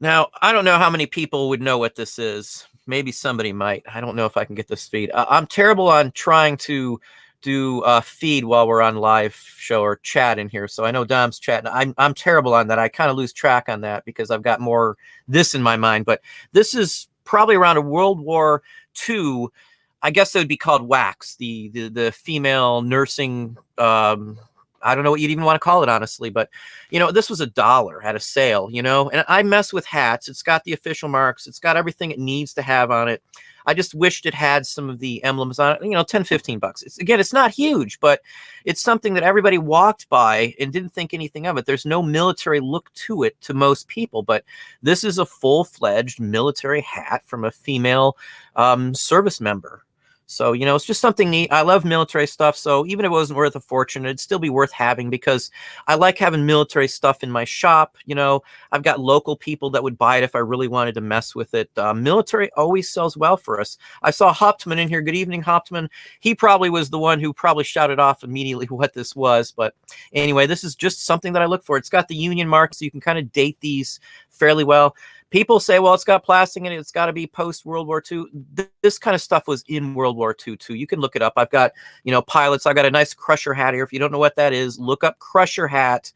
Now, I don't know how many people would know what this is. Maybe somebody might. I don't know if I can get this feed. I'm terrible on trying to do feed while we're on live show or chat in here. So I know Dom's chatting. I'm terrible on that. I kind of lose track on that because I've got more this in my mind. But this is probably around a World War II. I guess it would be called wax, the female nursing. I don't know what you'd even want to call it, honestly, but this was $1 at a sale, and I mess with hats. It's got the official marks. It's got everything it needs to have on it. I just wished it had some of the emblems on it, $10, $15. It's not huge, but it's something that everybody walked by and didn't think anything of it. There's no military look to it to most people, but this is a full-fledged military hat from a female service member. So, it's just something neat. I love military stuff. So even if it wasn't worth a fortune, it'd still be worth having because I like having military stuff in my shop. I've got local people that would buy it if I really wanted to mess with it. Military always sells well for us. I saw Hauptmann in here. Good evening, Hauptmann. He probably was the one who probably shouted off immediately what this was. But anyway, this is just something that I look for. It's got the Union mark, so you can kind of date these fairly well. People say, well, it's got plastic in it. It's got to be post-World War II. This kind of stuff was in World War II, too. You can look it up. I've got, pilots. I've got a nice Crusher hat here. If you don't know what that is, look up Crusher hat.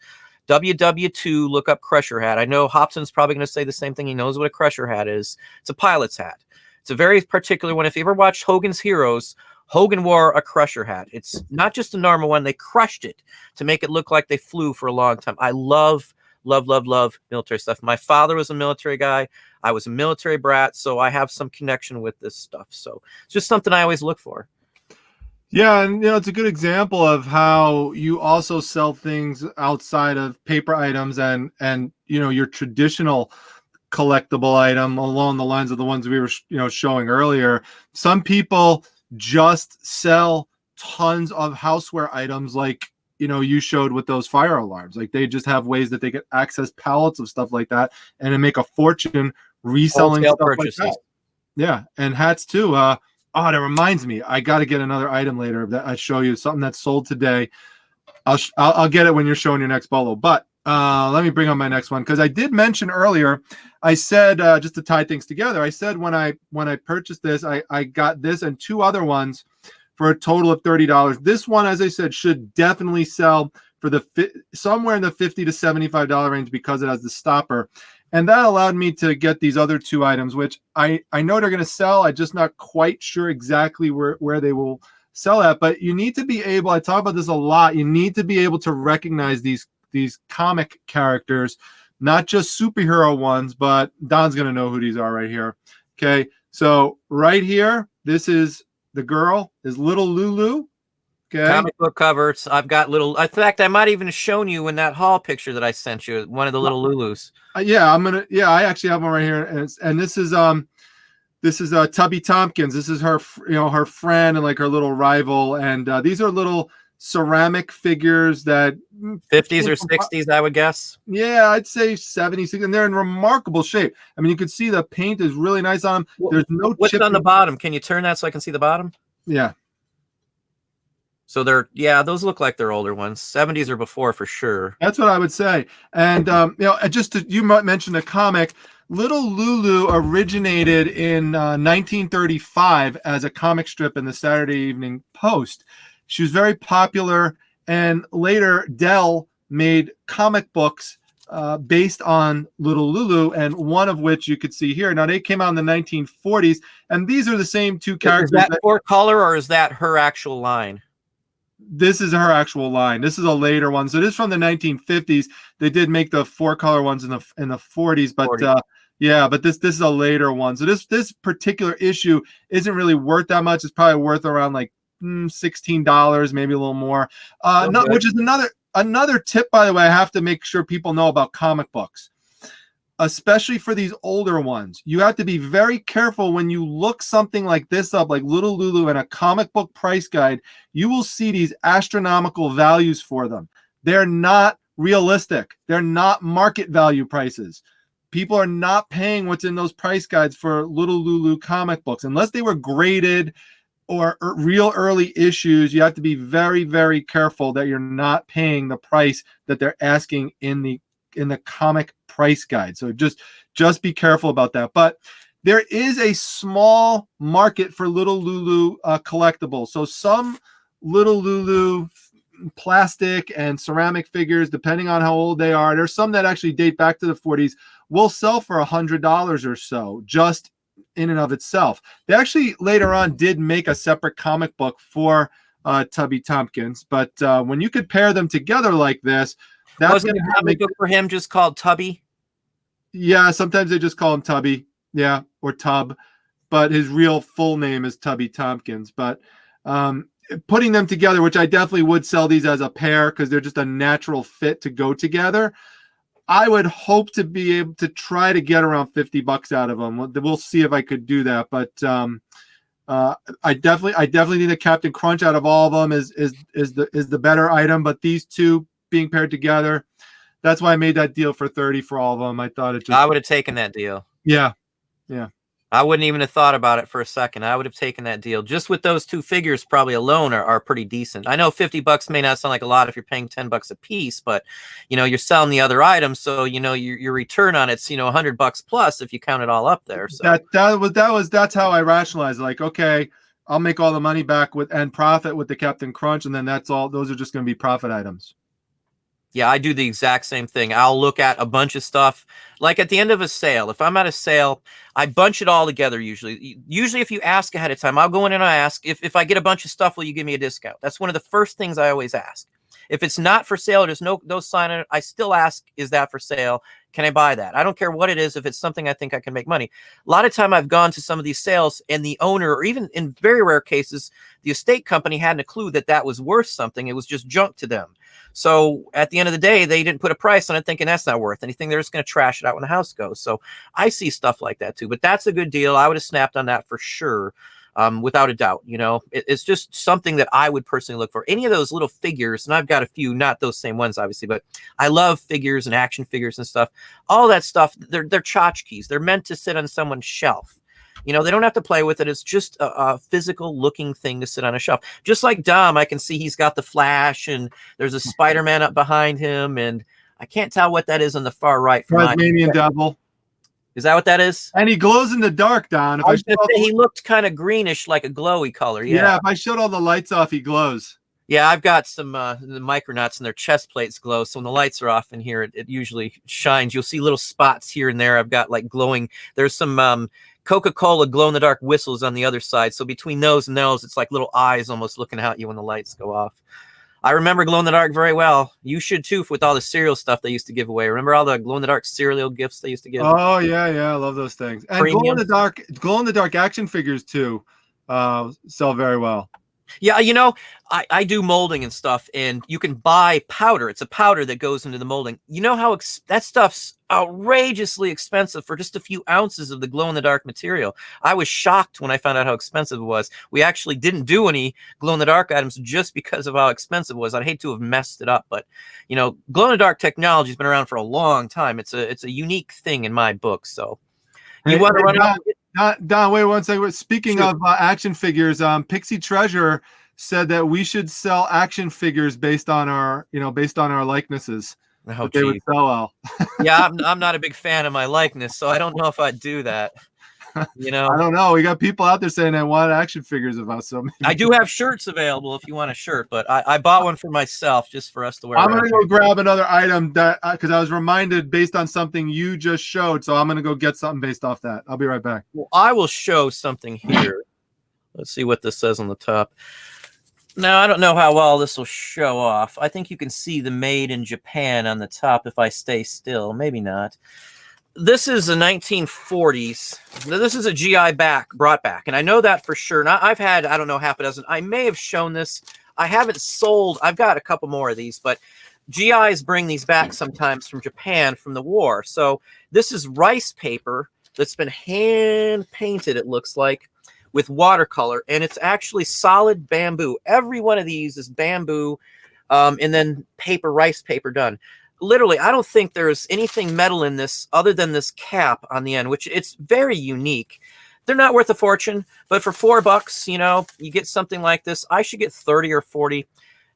WW2, look up Crusher hat. I know Hobson's probably going to say the same thing. He knows what a Crusher hat is. It's a pilot's hat. It's a very particular one. If you ever watched Hogan's Heroes, Hogan wore a Crusher hat. It's not just a normal one. They crushed it to make it look like they flew for a long time. I love military stuff. My father was a military guy. I was a military brat, so I have some connection with this stuff. So it's just something I always look for. Yeah, and it's a good example of how you also sell things outside of paper items and your traditional collectible item along the lines of the ones we were showing earlier. Some people just sell tons of houseware items, like you showed with those fire alarms. Like they just have ways that they get access pallets of stuff like that and then make a fortune reselling Wholesale stuff purchases. like that. Yeah, and hats too. Oh, that reminds me, I got to get another item later that I show you, something that's sold today. I'll get it when you're showing your next bolo. But let me bring on my next one, because I did mention earlier, I said, just to tie things together, I said when I purchased this, I got this and two other ones for a total of $30. This one, as I said, should definitely sell for somewhere in the $50 to $75 range, because it has the stopper. And that allowed me to get these other two items, which I know they're going to sell. I'm just not quite sure exactly where they will sell at. But you need to be able, I talk about this a lot, you need to be able to recognize these comic characters, not just superhero ones, but Don's going to know who these are right here. Okay, so right here, this is the girl, is little Lulu. Okay. Comic book covers. I've got little. In fact, I might even have shown you in that haul picture that I sent you, one of the little Lulus. Yeah, I actually have one right here, and this is Tubby Tompkins. This is her, her friend and like her little rival, and these are little ceramic figures that 50s or 60s, I would guess. Yeah, I'd say 70s, and they're in remarkable shape. I mean, you can see the paint is really nice on them. There's no What's on the bottom? Can you turn that so I can see the bottom? Yeah. So those look like they're older ones. 70s or before for sure. That's what I would say. And you might mention the comic. Little Lulu originated in 1935 as a comic strip in the Saturday Evening Post. She was very popular, and later Dell made comic books based on Little Lulu, and one of which you could see here. Now, they came out in the 1940s, and these are the same two characters. Is that for color, or is that her actual line? This is her actual line. This is a later one. So this is from the 1950s. They did make the 4-color ones in the 40s, but 40. Yeah, but this is a later one. So this particular issue isn't really worth that much. It's probably worth around like $16, maybe a little more. Which is another tip, by the way, I have to make sure people know about comic books, especially for these older ones. You have to be very careful when you look something like this up, like Little Lulu, in a comic book price guide. You will see these astronomical values for them. They're not realistic. They're not market value prices. People are not paying what's in those price guides for Little Lulu comic books unless they were graded or real early issues. You have to be very, very careful that you're not paying the price that they're asking in the comic price guide. So just be careful about that. But there is a small market for Little Lulu collectibles. So some Little Lulu plastic and ceramic figures, depending on how old they are, there's some that actually date back to the 40s, will sell for $100 or so, just in and of itself. They actually later on did make a separate comic book for Tubby Tompkins, but when you could pair them together like this, that's going to comic book for him just called Tubby. Yeah, sometimes they just call him Tubby, yeah, or Tub, but his real full name is Tubby Tompkins. But putting them together, which I definitely would sell these as a pair because they're just a natural fit to go together. I would hope to be able to try to get around $50 out of them. We'll see if I could do that. But I definitely think the Captain Crunch out of all of them is the better item. But these two being paired together, that's why I made that deal for $30 for all of them. I thought I would have taken that deal. Yeah. I wouldn't even have thought about it for a second. I would have taken that deal. Just with those two figures probably alone are pretty decent. I know $50 may not sound like a lot if you're paying $10 a piece, but you're selling the other items, so your return on it's $100 plus if you count it all up there. So that's how I rationalized it. Like, okay, I'll make all the money back and profit with the Captain Crunch, and then that's all. Those are just going to be profit items. Yeah, I do the exact same thing. I'll look at a bunch of stuff. Like at the end of a sale, if I'm at a sale, I bunch it all together usually. Usually if you ask ahead of time, I'll go in and I ask, if I get a bunch of stuff, will you give me a discount? That's one of the first things I always ask. If it's not for sale, there's no sign on it, I still ask, is that for sale? Can I buy that? I don't care what it is. If it's something I think I can make money. A lot of time I've gone to some of these sales and the owner, or even in very rare cases, the estate company hadn't a clue that that was worth something. It was just junk to them. So at the end of the day, they didn't put a price on it thinking that's not worth anything. They're just going to trash it out when the house goes. So I see stuff like that too, but that's a good deal. I would have snapped on that for sure. Without a doubt, you know, it's just something that I would personally look for. Any of those little figures, and I've got a few, not those same ones, obviously, but I love figures and action figures and stuff. All that stuff, they're tchotchkes. They're meant to sit on someone's shelf. You know, they don't have to play with it. It's just a physical looking thing to sit on a shelf. Just like Dom, I can see he's got the Flash, and there's a Spider-Man up behind him, and I can't tell what that is on the far right. Tasmanian Devil. Is that what that is? And he glows in the dark, Don. If he looked kind of greenish, like a glowy color. Yeah, if I showed all the lights off, he glows. Yeah, I've got some the Micronauts and their chest plates glow. So when the lights are off in here, it usually shines. You'll see little spots here and there. I've got like glowing. There's some Coca-Cola glow-in-the-dark whistles on the other side. So between those and those, it's like little eyes almost looking at you when the lights go off. I remember glow-in-the-dark very well. You should too, with all the cereal stuff they used to give away. Remember all the glow-in-the-dark cereal gifts they used to give? Oh yeah, I love those things. And glow-in-the-dark action figures too sell very well. Yeah, you know, I do molding and stuff, and you can buy powder. It's a powder that goes into the molding. You know how that stuff's outrageously expensive for just a few ounces of the glow-in-the-dark material. I was shocked when I found out how expensive it was. We actually didn't do any glow-in-the-dark items just because of how expensive it was. I'd hate to have messed it up, but you know, glow-in-the-dark technology has been around for a long time. It's a unique thing in my book. So you want to run out? Don, wait one second. Speaking of action figures, Pixie Treasure said that we should sell action figures based on our likenesses. Oh, they would sell well. Yeah, I'm not a big fan of my likeness, so I don't know if I'd do that. You know, I don't know. We got people out there saying they want action figures of us. So maybe. I do have shirts available if you want a shirt, but I bought one for myself just for us to wear. I'm gonna go grab another item that because I was reminded based on something you just showed. So I'm gonna go get something based off that. I'll be right back. Well, I will show something here. Let's see what this says on the top. Now, I don't know how well this will show off. I think you can see the made in Japan on the top if I stay still. Maybe not. This is the 1940s. This is a GI brought back, and I know that for sure. Now, I've had, I don't know, half a dozen. I may have shown this. I haven't sold. I've got a couple more of these, but GIs bring these back sometimes from Japan from the war. So this is rice paper that's been hand painted, it looks like, with watercolor, and it's actually solid bamboo. Every one of these is bamboo, and then rice paper done. Literally, I don't think there's anything metal in this other than this cap on the end, which it's very unique. They're not worth a fortune, but for $4, you know, you get something like this. I should get 30 or 40.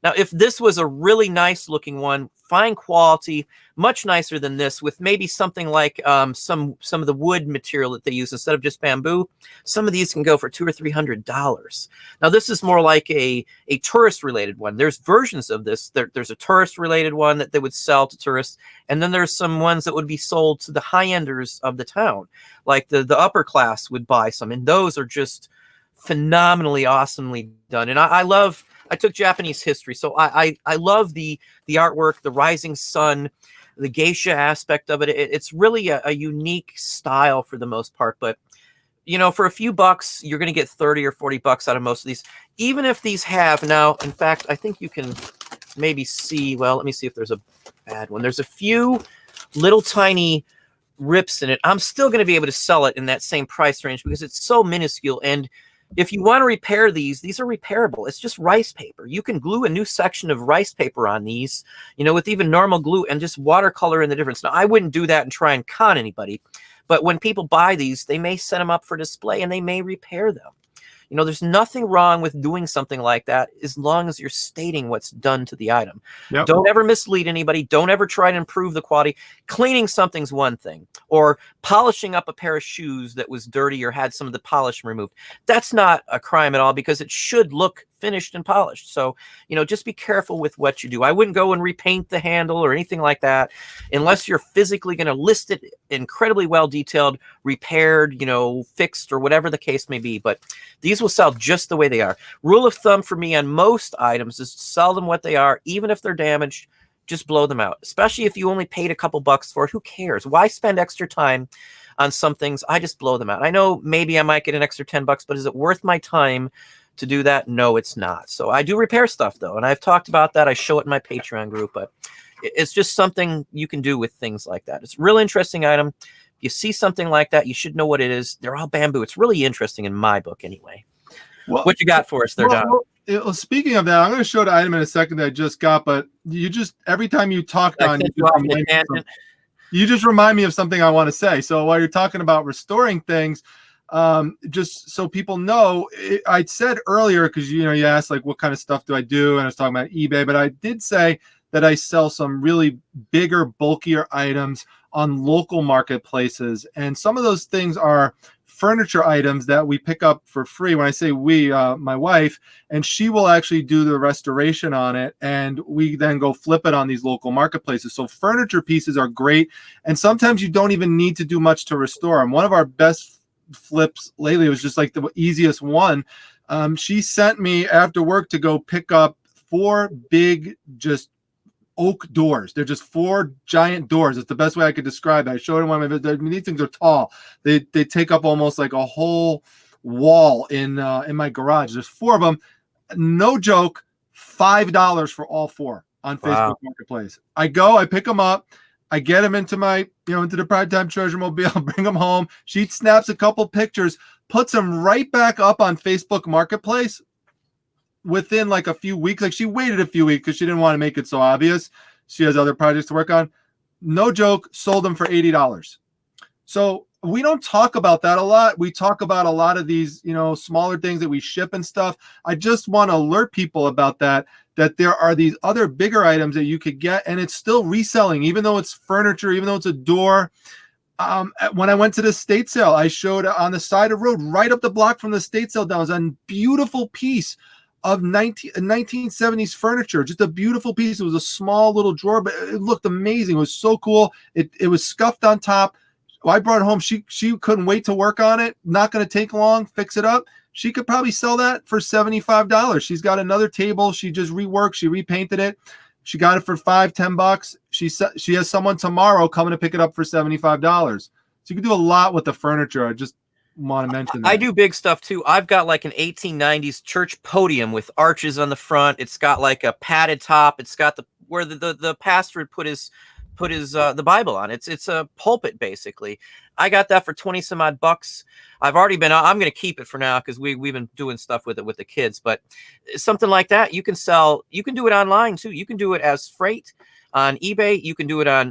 Now, if this was a really nice looking one, fine quality, much nicer than this, with maybe something like some of the wood material that they use instead of just bamboo, some of these can go for $200 or $300. Now, this is more like a tourist related one. There's versions of this. There's a tourist related one that they would sell to tourists, and then there's some ones that would be sold to the high enders of the town, like the upper class would buy some, and those are just phenomenally awesomely done. And I took Japanese history, so I love the artwork, the rising sun, the geisha aspect of it. It's really a unique style for the most part. But, you know, for a few bucks, you're going to get 30 or 40 bucks out of most of these. Even if these have now, in fact, I think you can maybe see, well, let me see if there's a bad one. There's a few little tiny rips in it. I'm still going to be able to sell it in that same price range because it's so minuscule. And if you want to repair these are repairable. It's just rice paper. You can glue a new section of rice paper on these, you know, with even normal glue and just watercolor in the difference. Now, I wouldn't do that and try and con anybody, but when people buy these, they may set them up for display and they may repair them. You know, there's nothing wrong with doing something like that as long as you're stating what's done to the item. Yep. Don't ever mislead anybody. Don't ever try to improve the quality. Cleaning something's one thing, or polishing up a pair of shoes that was dirty or had some of the polish removed. That's not a crime at all because it should look finished and polished. So, just be careful with what you do. I wouldn't go and repaint the handle or anything like that unless you're physically going to list it incredibly well detailed, repaired, fixed, or whatever the case may be. But these will sell just the way they are. Rule of thumb for me on most items is to sell them what they are, even if they're damaged. Just blow them out, especially if you only paid a couple bucks for it. Who cares? Why spend extra time on some things? I just blow them out. I know maybe I might get an extra 10 bucks, but is it worth my time to do that? No, it's not. So I do repair stuff though. And I've talked about that. I show it in my Patreon group, but it's just something you can do with things like that. It's a real interesting item. If you see something like that, you should know what it is. They're all bamboo. It's really interesting in my book anyway. Well, what you got for us there, Don? Well, speaking of that, I'm going to show the item in a second that I just got, but every time you talk, Don, you just remind me of something I want to say. So while you're talking about restoring things, just so people know, I said earlier, because you asked like what kind of stuff do I do, and I was talking about eBay, but I did say that I sell some really bigger, bulkier items on local marketplaces, and some of those things are furniture items that we pick up for free. When I say we, my wife, and she will actually do the restoration on it, and we then go flip it on these local marketplaces. So furniture pieces are great, and sometimes you don't even need to do much to restore them. One of our best flips lately was just like the easiest one. She sent me after work to go pick up 4 big, just oak doors. They're just 4 giant doors. It's the best way I could describe it. I showed him one of my, these things are tall. They take up almost like a whole wall in my garage. There's 4 of them. No joke, $5 for all 4 on Facebook Marketplace. I pick them up. I get them into my, into the Primetime Treasure Mobile, bring them home. She snaps a couple pictures, puts them right back up on Facebook Marketplace within like a few weeks. Like she waited a few weeks because she didn't want to make it so obvious. She has other projects to work on. No joke, sold them for $80. So we don't talk about that a lot. We talk about a lot of these, smaller things that we ship and stuff. I just want to alert people about that there are these other bigger items that you could get, and it's still reselling, even though it's furniture, even though it's a door. When I went to the estate sale, I showed on the side of the road, right up the block from the estate sale, down was a beautiful piece of 1970s furniture. Just a beautiful piece. It was a small little drawer, but it looked amazing. It was so cool. It was scuffed on top. I brought it home. She couldn't wait to work on it. Not going to take long. Fix it up. She could probably sell that for $75. She's got another table. She just reworked. She repainted it. She got it for $5-10. She has someone tomorrow coming to pick it up for $75. So you can do a lot with the furniture. I just want to mention that. I do big stuff too. I've got like an 1890s church podium with arches on the front. It's got like a padded top. It's got where the pastor would put his the Bible on. It's a pulpit basically. I got that for 20 some odd bucks. I'm going to keep it for now because we've been doing stuff with it with the kids, but something like that you can sell. You can do it online too. You can do it as freight on eBay. You can do it on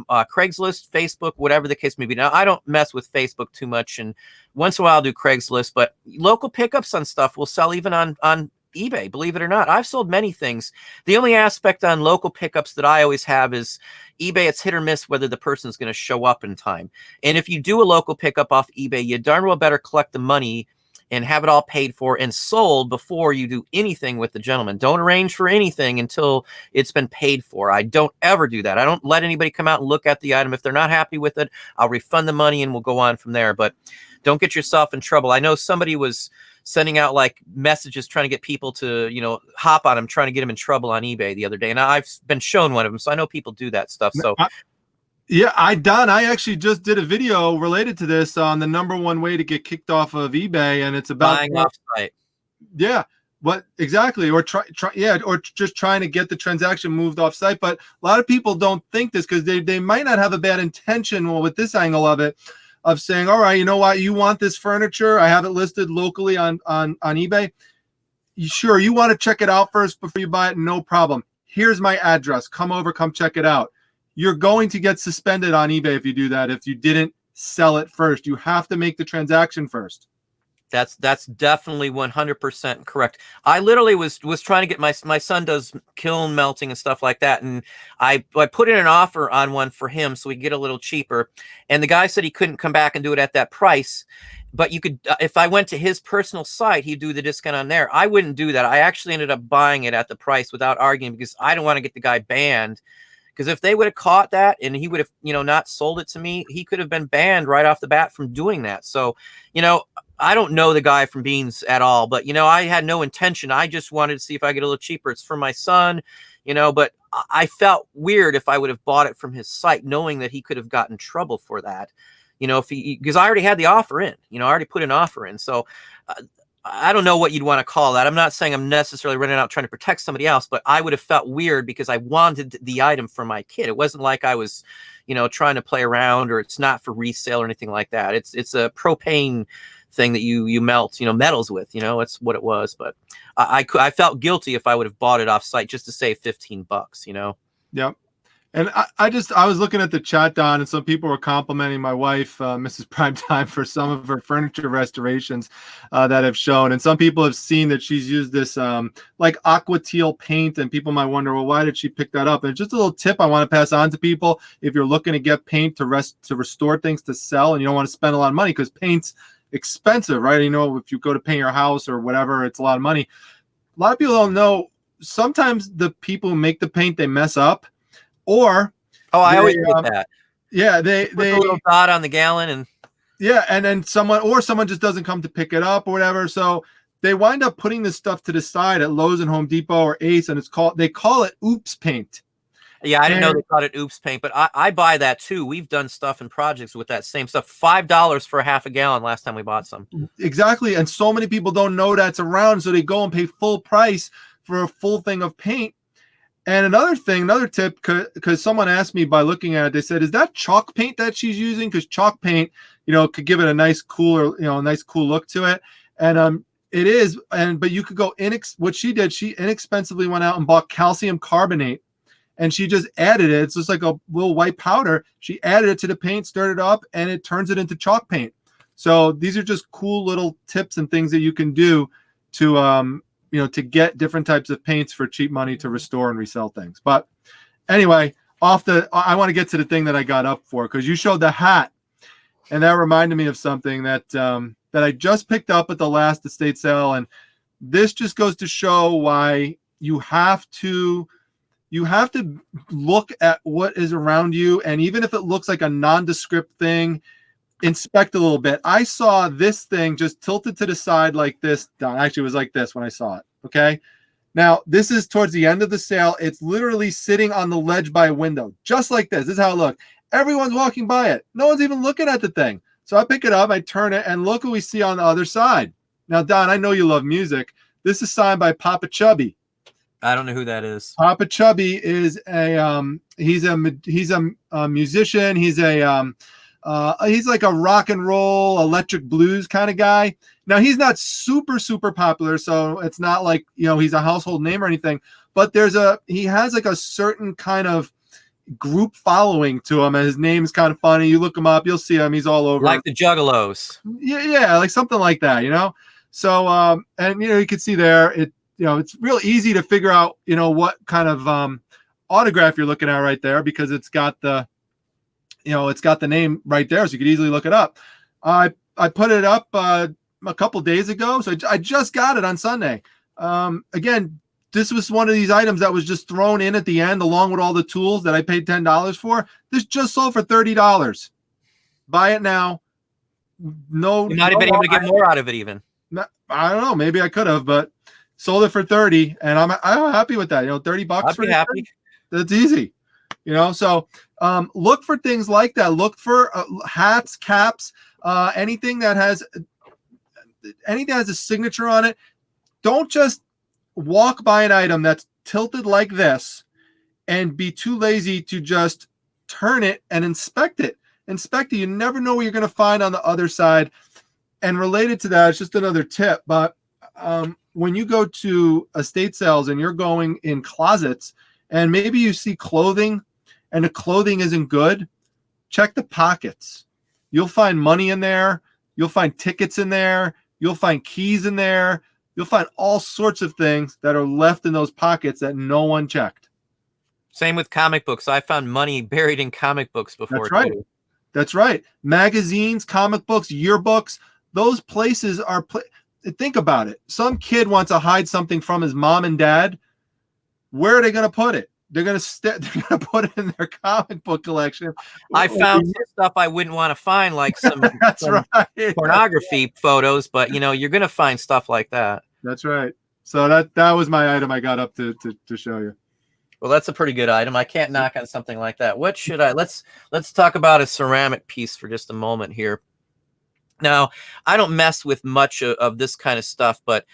Craigslist, Facebook, whatever the case may be. Now, I don't mess with Facebook too much, and once in a while I'll do Craigslist, but local pickups on stuff will sell even on eBay, believe it or not. I've sold many things. The only aspect on local pickups that I always have is eBay. It's hit or miss whether the person's going to show up in time. And if you do a local pickup off eBay, you darn well better collect the money and have it all paid for and sold before you do anything with the gentleman. Don't arrange for anything until it's been paid for. I don't ever do that. I don't let anybody come out and look at the item. If they're not happy with it, I'll refund the money and we'll go on from there. But don't get yourself in trouble. I know somebody was sending out like messages trying to get people to, hop on them, trying to get them in trouble on eBay the other day. And I've been shown one of them. So I know people do that stuff. So yeah, I actually just did a video related to this on the #1 way to get kicked off of eBay. And it's about buying off site. Yeah, what exactly? Or or just trying to get the transaction moved off site. But a lot of people don't think this because they might not have a bad intention with this angle of it, of saying, all right, you know what, you want this furniture? I have it listed locally on eBay. Sure, you want to check it out first before you buy it? No problem. Here's my address. Come over, come check it out. You're going to get suspended on eBay if you do that, if you didn't sell it first. You have to make the transaction first. That's definitely 100% correct. I literally was trying to get my son does kiln melting and stuff like that, and I put in an offer on one for him so we get a little cheaper. And the guy said he couldn't come back and do it at that price. but you could, if I went to his personal site, he'd do the discount on there. I wouldn't do that. I actually ended up buying it at the price without arguing because I don't want to get the guy banned. Because if they would have caught that and he would have, not sold it to me, he could have been banned right off the bat from doing that. So, I don't know the guy from Beans at all, but, I had no intention. I just wanted to see if I get a little cheaper. It's for my son, but I felt weird if I would have bought it from his site, knowing that he could have gotten trouble for that. Because I already had the offer in, I already put an offer in. So I don't know what you'd want to call that. I'm not saying I'm necessarily running out trying to protect somebody else, but I would have felt weird because I wanted the item for my kid. It wasn't like I was, trying to play around, or it's not for resale or anything like that. It's a propane thing that you melt, metals with, it's what it was. But I felt guilty if I would have bought it off site just to save $15, Yep. And I was looking at the chat, Don, and some people were complimenting my wife, Mrs. Primetime, for some of her furniture restorations that have shown. And some people have seen that she's used this like aqua teal paint, and people might wonder, well, why did she pick that up? And just a little tip I want to pass on to people: if you're looking to get paint to restore things to sell, and you don't want to spend a lot of money because paint's expensive, right? If you go to paint your house or whatever, it's a lot of money. A lot of people don't know. Sometimes the people who make the paint, they mess up. Or I always get that. Yeah, they put a little dot on the gallon, and and then someone just doesn't come to pick it up or whatever. So they wind up putting this stuff to the side at Lowe's and Home Depot or Ace, and they call it oops paint. Yeah, I didn't know they called it oops paint, but I buy that too. We've done stuff and projects with that same stuff. $5 for a half a gallon last time we bought some. Exactly, and so many people don't know that's around, so they go and pay full price for a full thing of paint. And another tip, because someone asked me by looking at it, they said, is that chalk paint that she's using? Because chalk paint, could give it a nice cooler, a nice cool look to it. And it is. But you could go what she did, she inexpensively went out and bought calcium carbonate, and she just added it. It's just like a little white powder. She added it to the paint, stirred it up, and it turns it into chalk paint. So these are just cool little tips and things that you can do to, to get different types of paints for cheap money to restore and resell things. But anyway, I want to get to the thing that I got up for, because you showed the hat, and that reminded me of something that I just picked up at the last estate sale. And this just goes to show why you have to look at what is around you. And even if it looks like a nondescript thing, inspect a little bit. I saw this thing just tilted to the side like this. Actually, it was like this when I saw it. Okay. Now, this is towards the end of the sale. It's literally sitting on the ledge by a window, just like this. This is how it looked. Everyone's walking by it. No one's even looking at the thing. So I pick it up, I turn it, and look what we see on the other side. Now, Don, I know you love music. This is signed by Papa Chubby. I don't know who that is. Papa Chubby is he's a musician. He's like a rock and roll, electric blues kind of guy. Now, he's not super, super popular, so it's not like, he's a household name or anything, but he has like a certain kind of group following to him, and his name's kind of funny. You look him up, you'll see him. He's all over. Like the Juggalos. Yeah, like something like that, So, and, you can see there, it's real easy to figure out, what kind of autograph you're looking at right there, because it's got the name right there, so you could easily look it up. I put it up a couple days ago, so I just got it on Sunday. Again, this was one of these items that was just thrown in at the end along with all the tools that I paid $10 for. This just sold for $30. Buy it now. No, you might have been able to get more out of it even. I don't know. Maybe I could have, but sold it for 30, and I'm happy with that. $30 I'd for be happy. That's easy. So look for things like that. Look for hats, caps, anything that has a signature on it. Don't just walk by an item that's tilted like this and be too lazy to just turn it and inspect it. You never know what you're going to find on the other side. And related to that, it's just another tip, but when you go to estate sales and you're going in closets and maybe you see clothing and the clothing isn't good, check the pockets. You'll find money in there. You'll find tickets in there. You'll find keys in there. You'll find all sorts of things that are left in those pockets that no one checked. Same with comic books. I found money buried in comic books before. That's right. That's right. Magazines, comic books, yearbooks, those places are. Think about it. Some kid wants to hide something from his mom and dad. Where are they going to put it? They're going to put it in their comic book collection. I found some stuff I wouldn't want to find, like some, That's some right. pornography photos, but you know, you're going to find stuff like that. That's right. So that was my item I got up to show you. Well, that's a pretty good item. I can't knock on something like that. What should I? Let's talk about a ceramic piece for just a moment here. Now, I don't mess with much of this kind of stuff, but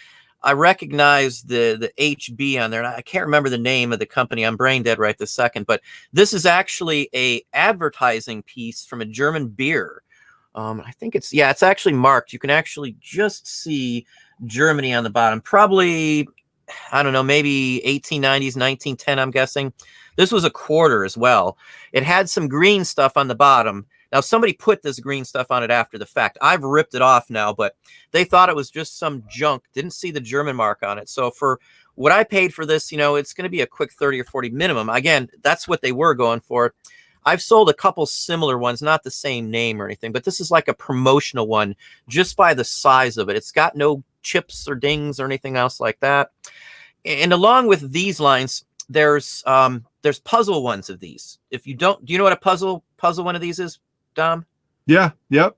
I recognize the HB on there, and I can't remember the name of the company. I'm brain dead right this second, but this is actually a advertising piece from a German beer. I think it's actually marked. You can actually just see Germany on the bottom. Probably, I don't know, maybe 1890s, 1910, I'm guessing. This was a quarter as well. It had some green stuff on the bottom. Now, somebody put this green stuff on it after the fact. I've ripped it off now, but they thought it was just some junk. Didn't see the German mark on it. So for what I paid for this, you know, it's going to be a quick 30 or 40 minimum. Again, that's what they were going for. I've sold a couple similar ones, not the same name or anything, but this is like a promotional one just by the size of it. It's got no chips or dings or anything else like that. And along with these lines, there's puzzle ones of these. If you don't, do you know what a puzzle one of these is, Dom? Yeah. Yep.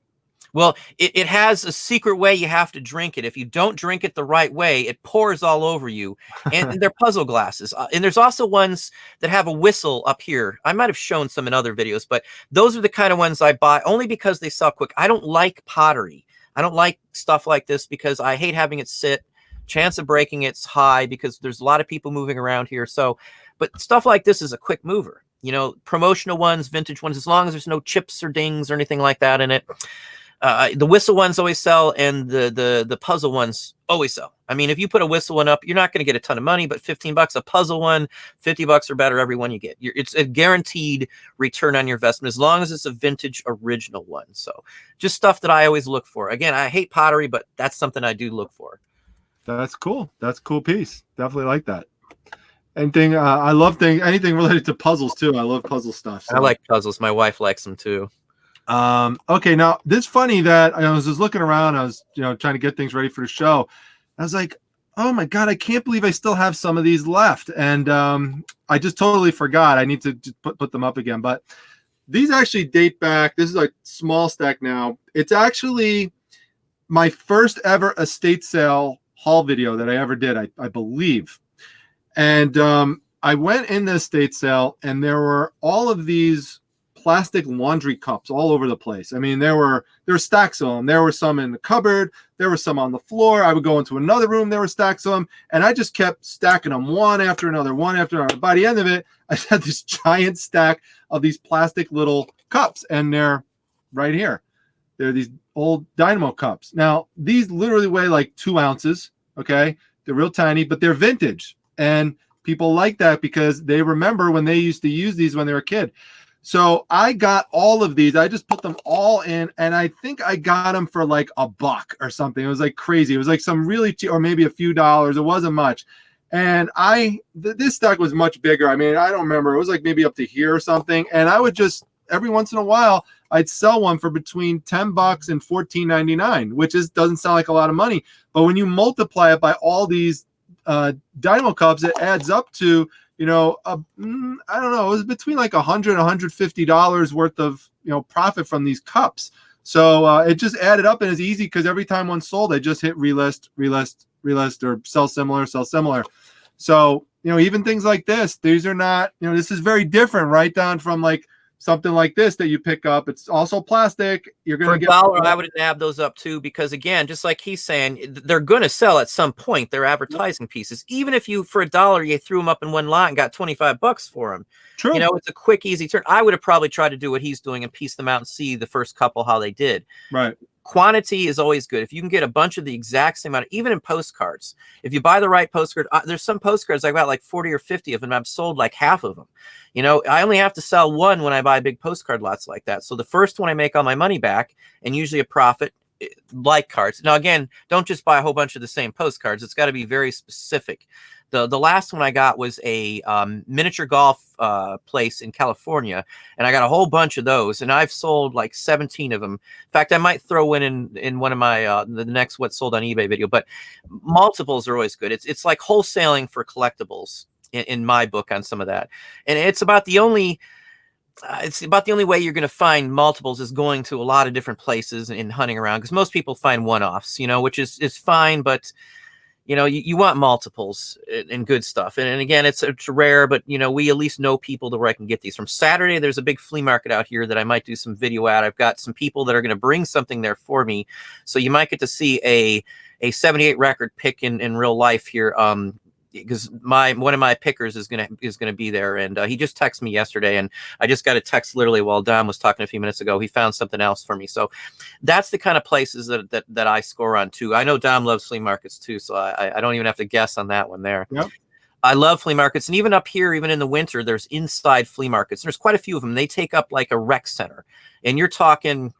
Well, it has a secret way you have to drink it. If you don't drink it the right way, it pours all over you. And they're puzzle glasses. And there's also ones that have a whistle up here. I might have shown some in other videos, but those are the kind of ones I buy only because they sell quick. I don't like pottery. I don't like stuff like this because I hate having it sit. Chance of breaking it's high because there's a lot of people moving around here. So, but stuff like this is a quick mover. You know, promotional ones, vintage ones, as long as there's no chips or dings or anything like that in it. The whistle ones always sell, and the puzzle ones always sell. I mean, if you put a whistle one up, you're not going to get a ton of money, but $15 a puzzle one, $50 or better every one you get. It's a guaranteed return on your investment as long as it's a vintage original one. So just stuff that I always look for. Again, I hate pottery, but that's something I do look for. That's cool. That's a cool piece. Definitely like that. Anything I love anything related to puzzles too. I love puzzle stuff. So. I like puzzles. My wife likes them too. Okay, now this funny that I was just looking around. I was trying to get things ready for the show. I was like, oh my god, I can't believe I still have some of these left, and I just totally forgot. I need to put them up again. But these actually date back. This is a small stack now. It's actually my first ever estate sale haul video that I ever did, I believe. And I went in the estate sale, and there were all of these plastic laundry cups all over the place. I mean, there were stacks of them. There were some in the cupboard. There were some on the floor. I would go into another room. There were stacks of them. And I just kept stacking them one after another, one after another. By the end of it, I had this giant stack of these plastic little cups, and they're right here. They're these old Dynamo cups. Now, these literally weigh like 2 ounces, okay? They're real tiny, but they're vintage. And people like that because they remember when they used to use these when they were a kid. So I got all of these. I just put them all in, and I think I got them for like $1 or something. It was like crazy. It was like some really cheap, or maybe a few dollars. It wasn't much. And this stack was much bigger. I mean, I don't remember. It was like maybe up to here or something. And I would just, every once in a while, I'd sell one for between $10 and $14.99, which doesn't sound like a lot of money. But when you multiply it by all these Dynamo cups, it adds up to, I don't know, it was between like $100 and $150 worth of, profit from these cups. So it just added up, and it's easy because every time one sold, I just hit relist, or sell similar. So, even things like this, these are not, this is very different, right down from like something like this that you pick up. It's also plastic. You're going to get $1. I would nab those up too, because again, just like he's saying, they're going to sell at some point. They're advertising pieces. Even if you, for $1, you threw them up in one lot and got $25 for them. True. It's a quick, easy turn. I would have probably tried to do what he's doing and piece them out and see the first couple how they did. Right. Quantity is always good. If you can get a bunch of the exact same amount, even in postcards, if you buy the right postcard, there's some postcards I've got like 40 or 50 of them. I've sold like half of them. I only have to sell one when I buy big postcard lots like that. So the first one I make all my money back, and usually a profit, like cards. Now, again, don't just buy a whole bunch of the same postcards. It's got to be very specific. The last one I got was a miniature golf place in California, and I got a whole bunch of those, and I've sold like 17 of them. In fact, I might throw in one of my the next What Sold on eBay video, but multiples are always good. It's like wholesaling for collectibles in my book on some of that, and it's about the only way you're going to find multiples is going to a lot of different places and hunting around, because most people find one-offs, which is fine, but you want multiples and good stuff. And again, it's rare, but we at least know people to where I can get these from. Saturday, there's a big flea market out here that I might do some video at. I've got some people that are going to bring something there for me, so you might get to see a 78 record pick in real life here. Because one of my pickers is gonna be there, and he just texted me yesterday, and I just got a text literally while Dom was talking a few minutes ago. He found something else for me, so that's the kind of places that I score on too. I know Dom loves flea markets too, so I don't even have to guess on that one there. Yep. I love flea markets, and even up here, even in the winter, there's inside flea markets. There's quite a few of them. They take up like a rec center, and you're talking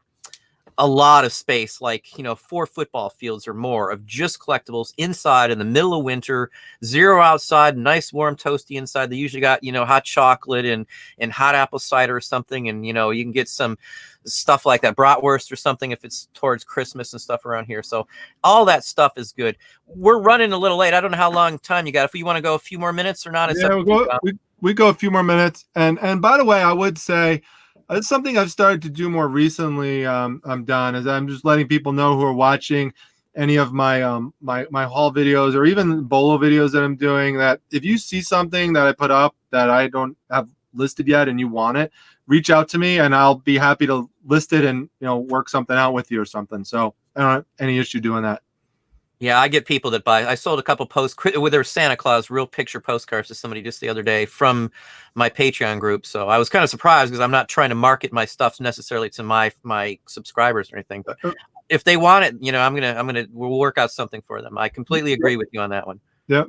a lot of space, like 4 football fields or more of just collectibles inside in the middle of winter, 0 outside, nice warm toasty inside. They usually got hot chocolate and hot apple cider or something, and you can get some stuff like that, bratwurst or something, if it's towards Christmas and stuff around here. So all that stuff is good. We're running a little late. I don't know how long time you got. If you want to go a few more minutes or not, it's up to you. We go a few more minutes. And by the way, I would say it's something I've started to do more recently. I'm done, is I'm just letting people know who are watching any of my my haul videos or even bolo videos that I'm doing, that if you see something that I put up that I don't have listed yet and you want it, reach out to me and I'll be happy to list it and work something out with you or something. So I don't have any issue doing that. Yeah, I get people that buy. I sold a couple with their Santa Claus real picture postcards to somebody just the other day from my Patreon group. So I was kind of surprised, because I'm not trying to market my stuff necessarily to my subscribers or anything. But if they want it, we'll work out something for them. I completely agree with you on that one. Yep.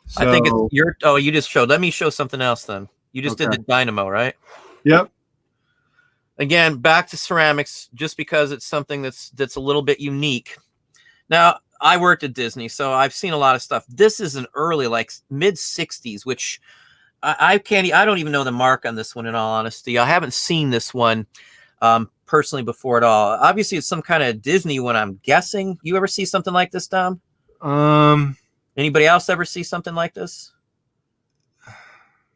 So, I think it's your. Oh, you just showed. Let me show something else then. You just did the dynamo, right? Yep. Again, back to ceramics, just because it's something that's a little bit unique. Now, I worked at Disney, so I've seen a lot of stuff. This is an early, like mid 60s, which I don't even know the mark on this one, in all honesty. I haven't seen this one personally before at all. Obviously, it's some kind of Disney one, I'm guessing. You ever see something like this, Dom? Anybody else ever see something like this?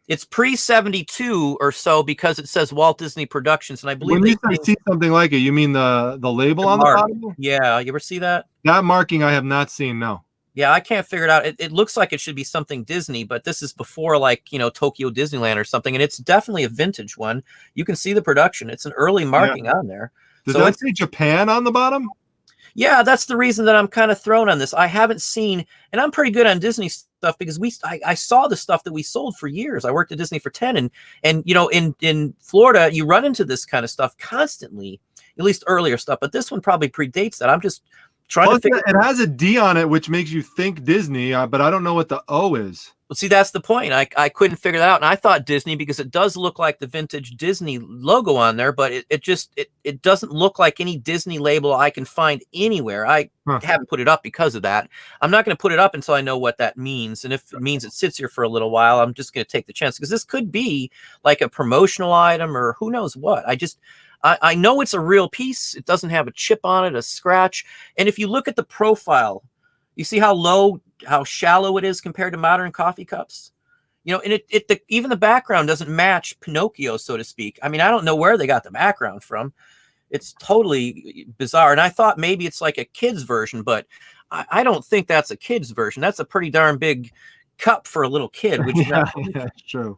It's pre-72 or so, because it says Walt Disney Productions, and I believe when you see something like it, you mean the label on the bottom? Yeah, you ever see that? That marking I have not seen. No. Yeah, I can't figure it out. It looks like it should be something Disney, but this is before, like, Tokyo Disneyland or something, and it's definitely a vintage one. You can see the production. It's an early marking on there. Does that say Japan on the bottom? Yeah, that's the reason that I'm kind of thrown on this. I haven't seen, and I'm pretty good on Disney stuff, because I saw the stuff that we sold for years. I worked at Disney for 10, and in Florida, you run into this kind of stuff constantly, at least earlier stuff, but this one probably predates that. I'm just trying to figure. It has a D on it, which makes you think Disney, but I don't know what the O is. Well, see, that's the point. I couldn't figure that out, and I thought Disney, because it does look like the vintage Disney logo on there, but it doesn't look like any Disney label I can find anywhere. I haven't put it up because of that. I'm not going to put it up until I know what that means, and if it means it sits here for a little while, I'm just going to take the chance, because this could be like a promotional item or who knows what. I know it's a real piece. It doesn't have a chip on it, a scratch, and if you look at the profile, you see how shallow it is compared to modern coffee cups. And even the background doesn't match Pinocchio, so to speak. I mean, I don't know where they got the background from. It's totally bizarre. And I thought maybe it's like a kid's version, but I don't think that's a kid's version. That's a pretty darn big cup for a little kid. Which yeah, that's true.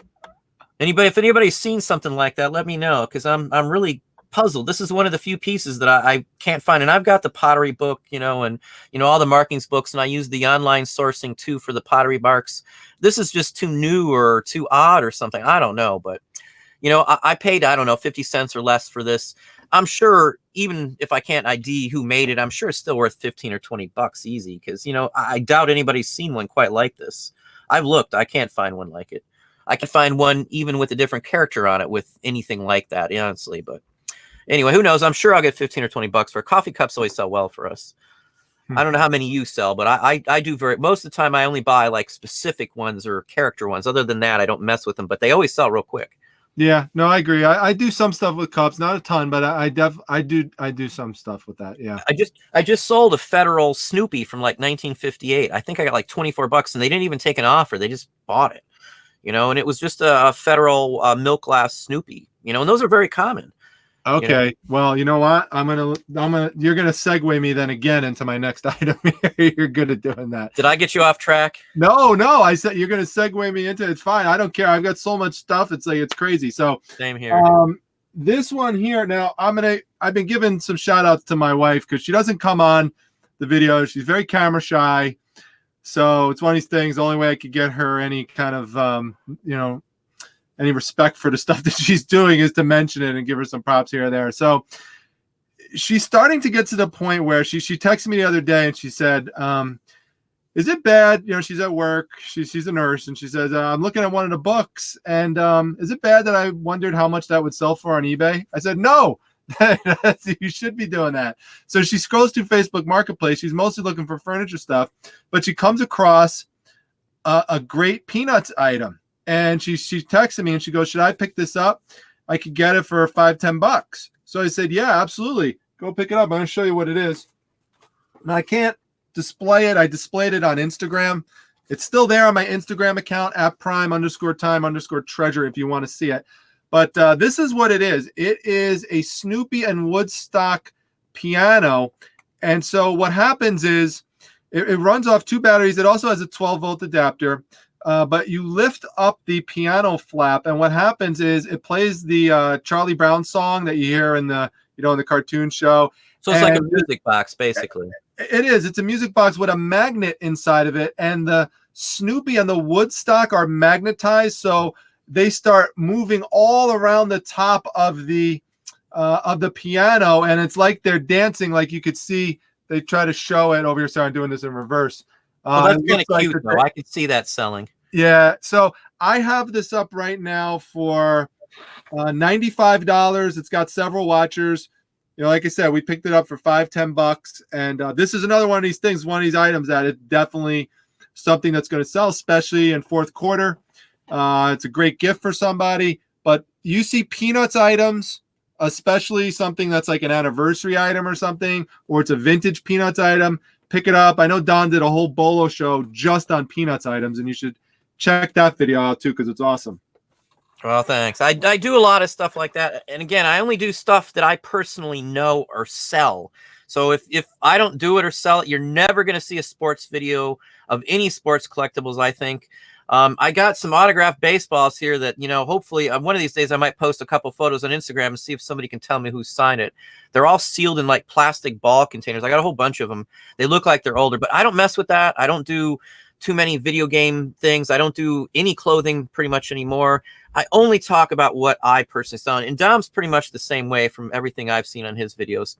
If anybody's seen something like that, let me know, because I'm really puzzled. This is one of the few pieces that I can't find, and I've got the pottery book, and all the markings books, and I use the online sourcing too for the pottery marks. This is just too new or too odd or something. I don't know, but I paid, I don't know, 50 cents or less for this. I'm sure, even if I can't ID who made it, I'm sure it's still worth 15 or 20 bucks easy, because I doubt anybody's seen one quite like this. I've looked, I can't find one like it. I can find one even with a different character on it with anything like that, honestly. But anyway, who knows? I'm sure I'll get 15 or 20 bucks for it. Coffee cups always sell well for us. I don't know how many you sell, but I do most of the time I only buy like specific ones or character ones. Other than that, I don't mess with them, but they always sell real quick. Yeah, no, I agree. I do some stuff with cups, not a ton, but I do some stuff with that. Yeah. I just sold a Federal Snoopy from like 1958. I think I got like $24, and they didn't even take an offer. They just bought it, and it was just a Federal milk glass Snoopy, and those are very common. Okay. Well, you know what? You're gonna segue me then again into my next item here. You're good at doing that. Did I get you off track? No. I said you're gonna segue me into it. It's fine. I don't care. I've got so much stuff. It's like it's crazy. So same here. This one here. Now I've been giving some shout outs to my wife because she doesn't come on the video. She's very camera shy. So it's one of these things. The only way I could get her any kind of any respect for the stuff that she's doing is to mention it and give her some props here or there. So she's starting to get to the point where she texted me the other day and she said, is it bad? She's at work. She's a nurse. And she says, I'm looking at one of the books. And is it bad that I wondered how much that would sell for on eBay? I said, no, you should be doing that. So she scrolls through Facebook Marketplace. She's mostly looking for furniture stuff, but she comes across a great Peanuts item. And she texted me and she goes, should I pick this up? I could get it for $5-10. So I said, yeah, absolutely. Go pick it up. I'm going to show you what it is. Now, I can't display it. I displayed it on Instagram. It's still there on my Instagram account at prime_time_treasure if you want to see it. But this is what it is. It is a Snoopy and Woodstock piano. And so what happens is it runs off 2 batteries. It also has a 12-volt adapter. But you lift up the piano flap, and what happens is it plays the Charlie Brown song that you hear in the in the cartoon show. So it's like a music box, basically. It is. It's a music box with a magnet inside of it, and the Snoopy and the Woodstock are magnetized, so they start moving all around the top of the piano, and it's like they're dancing. Like you could see, they try to show it over here. Sorry, I'm doing this in reverse. Well, that's kind of cute, though. I could see that selling. Yeah, so I have this up right now for $95. It's got several watchers. Like I said, we picked it up for $5-10, and this is another one of these things, one of these items that it's definitely something that's going to sell, especially in fourth quarter. It's a great gift for somebody. But you see Peanuts items, especially something that's like an anniversary item or something, or it's a vintage Peanuts item. Pick it up. I know Don did a whole Bolo show just on Peanuts items, and you should check that video out too because it's awesome. Well, thanks. I do a lot of stuff like that. And again, I only do stuff that I personally know or sell. So if I don't do it or sell it, you're never going to see a sports video of any sports collectibles, I think. I got some autographed baseballs here that, hopefully one of these days I might post a couple photos on Instagram and see if somebody can tell me who signed it. They're all sealed in like plastic ball containers. I got a whole bunch of them. They look like they're older, but I don't mess with that. I don't do too many video game things. I don't do any clothing pretty much anymore. I only talk about what I personally saw. And Dom's pretty much the same way from everything I've seen on his videos.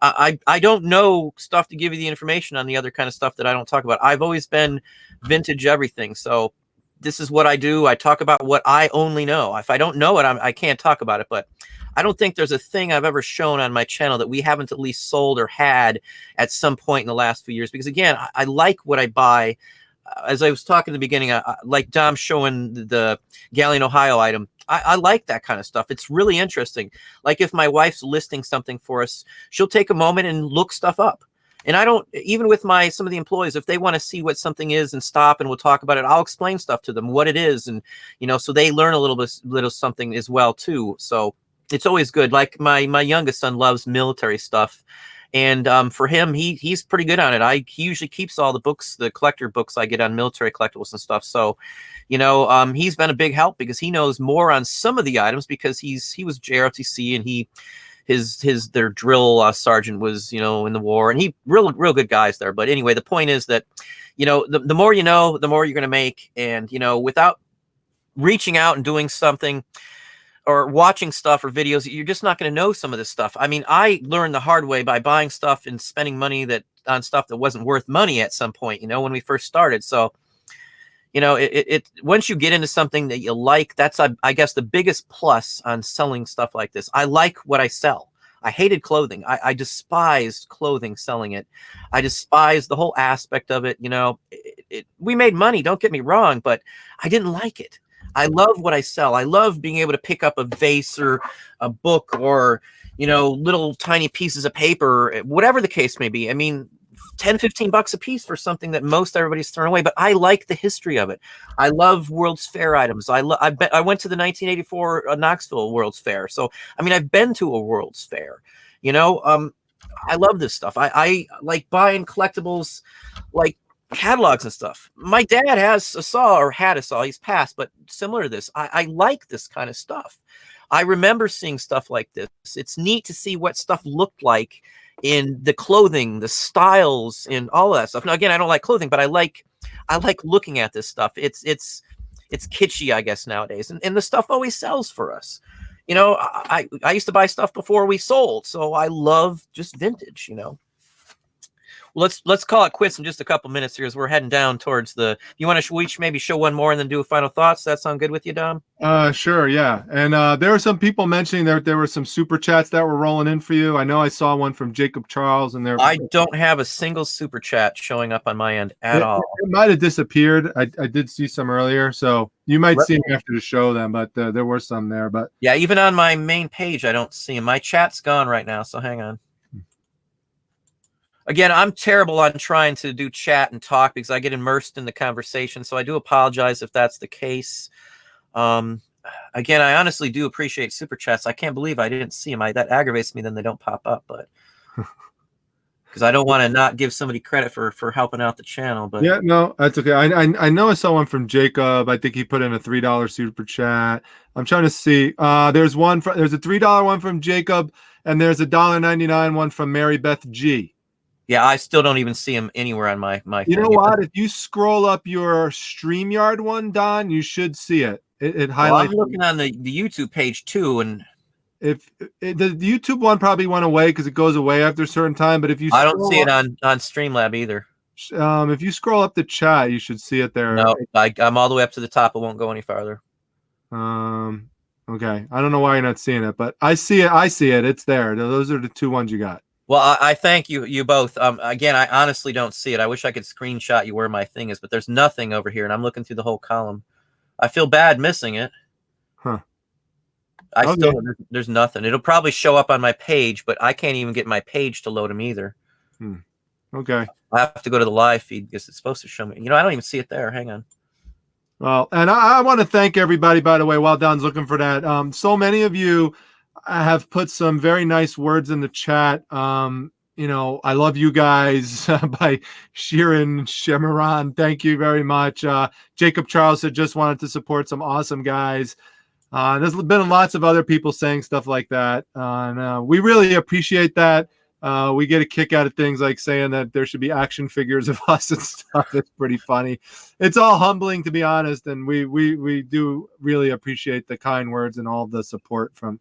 I don't know stuff to give you the information on the other kind of stuff that I don't talk about. I've always been vintage everything. So this is what I do. I talk about what I only know. If I don't know it, I can't talk about it. But I don't think there's a thing I've ever shown on my channel that we haven't at least sold or had at some point in the last few years. Because again, I like what I buy. As I was talking in the beginning, like Dom showing the Galion, Ohio item. I like that kind of stuff. It's really interesting. Like if my wife's listing something for us, she'll take a moment and look stuff up. And I don't, even with some of the employees, if they want to see what something is and stop and we'll talk about it, I'll explain stuff to them, what it is. And, so they learn a little something as well too. So it's always good. Like my youngest son loves military stuff. And for him, he's pretty good on it. He usually keeps all the books, the collector books I get on military collectibles and stuff. So, he's been a big help because he knows more on some of the items because he was JROTC and their drill sergeant was, in the war, and real good guys there. But anyway, the point is that, the more you know, the more you're going to make. And, without reaching out and doing something or watching stuff or videos, you're just not going to know some of this stuff. I mean, I learned the hard way by buying stuff and spending money on stuff that wasn't worth money at some point, when we first started. So, once you get into something that you like, that's, I guess, the biggest plus on selling stuff like this. I like what I sell. I hated clothing. I despised clothing, selling it. I despised the whole aspect of it. You know, we made money, don't get me wrong, but I didn't like it. I love what I sell. I love being able to pick up a vase or a book or, you know, little tiny pieces of paper, whatever the case may be. I mean, 10, 15 bucks a piece for something that most everybody's thrown away, but I like the history of it. I love World's Fair items. I went to the 1984 Knoxville World's Fair. So, I mean, I've been to a World's Fair, you know, I love this stuff. I like buying collectibles, like catalogs and stuff. My dad has a saw, or had a saw. He's passed, but similar to this, I like this kind of stuff. I remember seeing stuff like this. It's neat to see what stuff looked like in the clothing, the styles, and all of that stuff. Now, again, I don't like clothing, but I like looking at this stuff. It's kitschy, I guess, nowadays, and the stuff always sells for us. You know, I used to buy stuff before we sold, so I love just vintage. You know. Well, let's call it quits in just a couple minutes here as we're heading down towards the. You want to we maybe show one more and then do a final thoughts? Does that sound good with you, Dom? Sure, yeah. And there were some people mentioning that there were some super chats that were rolling in for you. I know I saw one from Jacob Charles, and there. I don't have a single super chat showing up on my end at all. It might have disappeared. I did see some earlier, so you might see them after the show then. But there were some there. But yeah, even on my main page, I don't see them. My chat's gone right now, so hang on. Again, I'm terrible on trying to do chat and talk because I get immersed in the conversation. So I do apologize if that's the case. Again, I honestly do appreciate super chats. I can't believe I didn't see them. That aggravates me. Then they don't pop up, but because I don't want to not give somebody credit for helping out the channel. But yeah, no, that's okay. I know I saw one from Jacob. I think he put in a $3 super chat. I'm trying to see. There's a $3 one from Jacob, and there's a $1.99 one from Mary Beth G. Yeah, I still don't even see him anywhere on my You know what? If you scroll up your StreamYard one, Don, you should see it. It highlights. I'm looking on the YouTube page too, and the YouTube one probably went away because it goes away after a certain time. But if you, I don't see it on Streamlab either. If you scroll up the chat, you should see it there. No, I'm all the way up to the top. It won't go any farther. Okay. I don't know why you're not seeing it, but I see it. I see it. It's there. Those are the two ones you got. Well, I thank you both. Again, I honestly don't see it. I wish I could screenshot you where my thing is, but there's nothing over here, and I'm looking through the whole column. I feel bad missing it. Huh. There's nothing. It'll probably show up on my page, but I can't even get my page to load them either. Okay. I have to go to the live feed because it's supposed to show me. You know, I don't even see it there. Hang on. Well, and I want to thank everybody, by the way, while Don's looking for that. So many of you have put some very nice words in the chat. You know, I love you guys by Sheeran Shemaran. Thank you very much. Jacob Charles said just wanted to support some awesome guys. There's been lots of other people saying stuff like that. And we really appreciate that. We get a kick out of things like saying that there should be action figures of us and stuff. It's pretty funny. It's all humbling, to be honest. And we do really appreciate the kind words and all the support from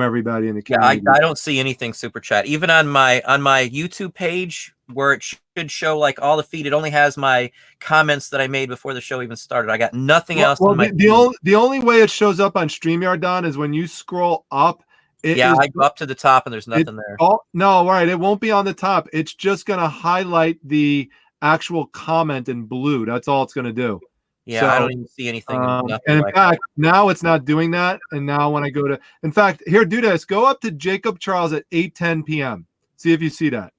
everybody in the community. Yeah, I don't see anything super chat. Even on my YouTube page where it should show like all the feed, it only has my comments that I made before the show even started. I got nothing else on my the only way it shows up on StreamYard, Don, is when you scroll up. I go up to the top and there's nothing there. No, right. It won't be on the top. It's just going to highlight the actual comment in blue. That's all it's going to do. Yeah, so, I don't even see anything. And in fact, now it's not doing that. And now when I go to, in fact, here, do this. Go up to Jacob Charles at 8:10 p.m. See if you see that.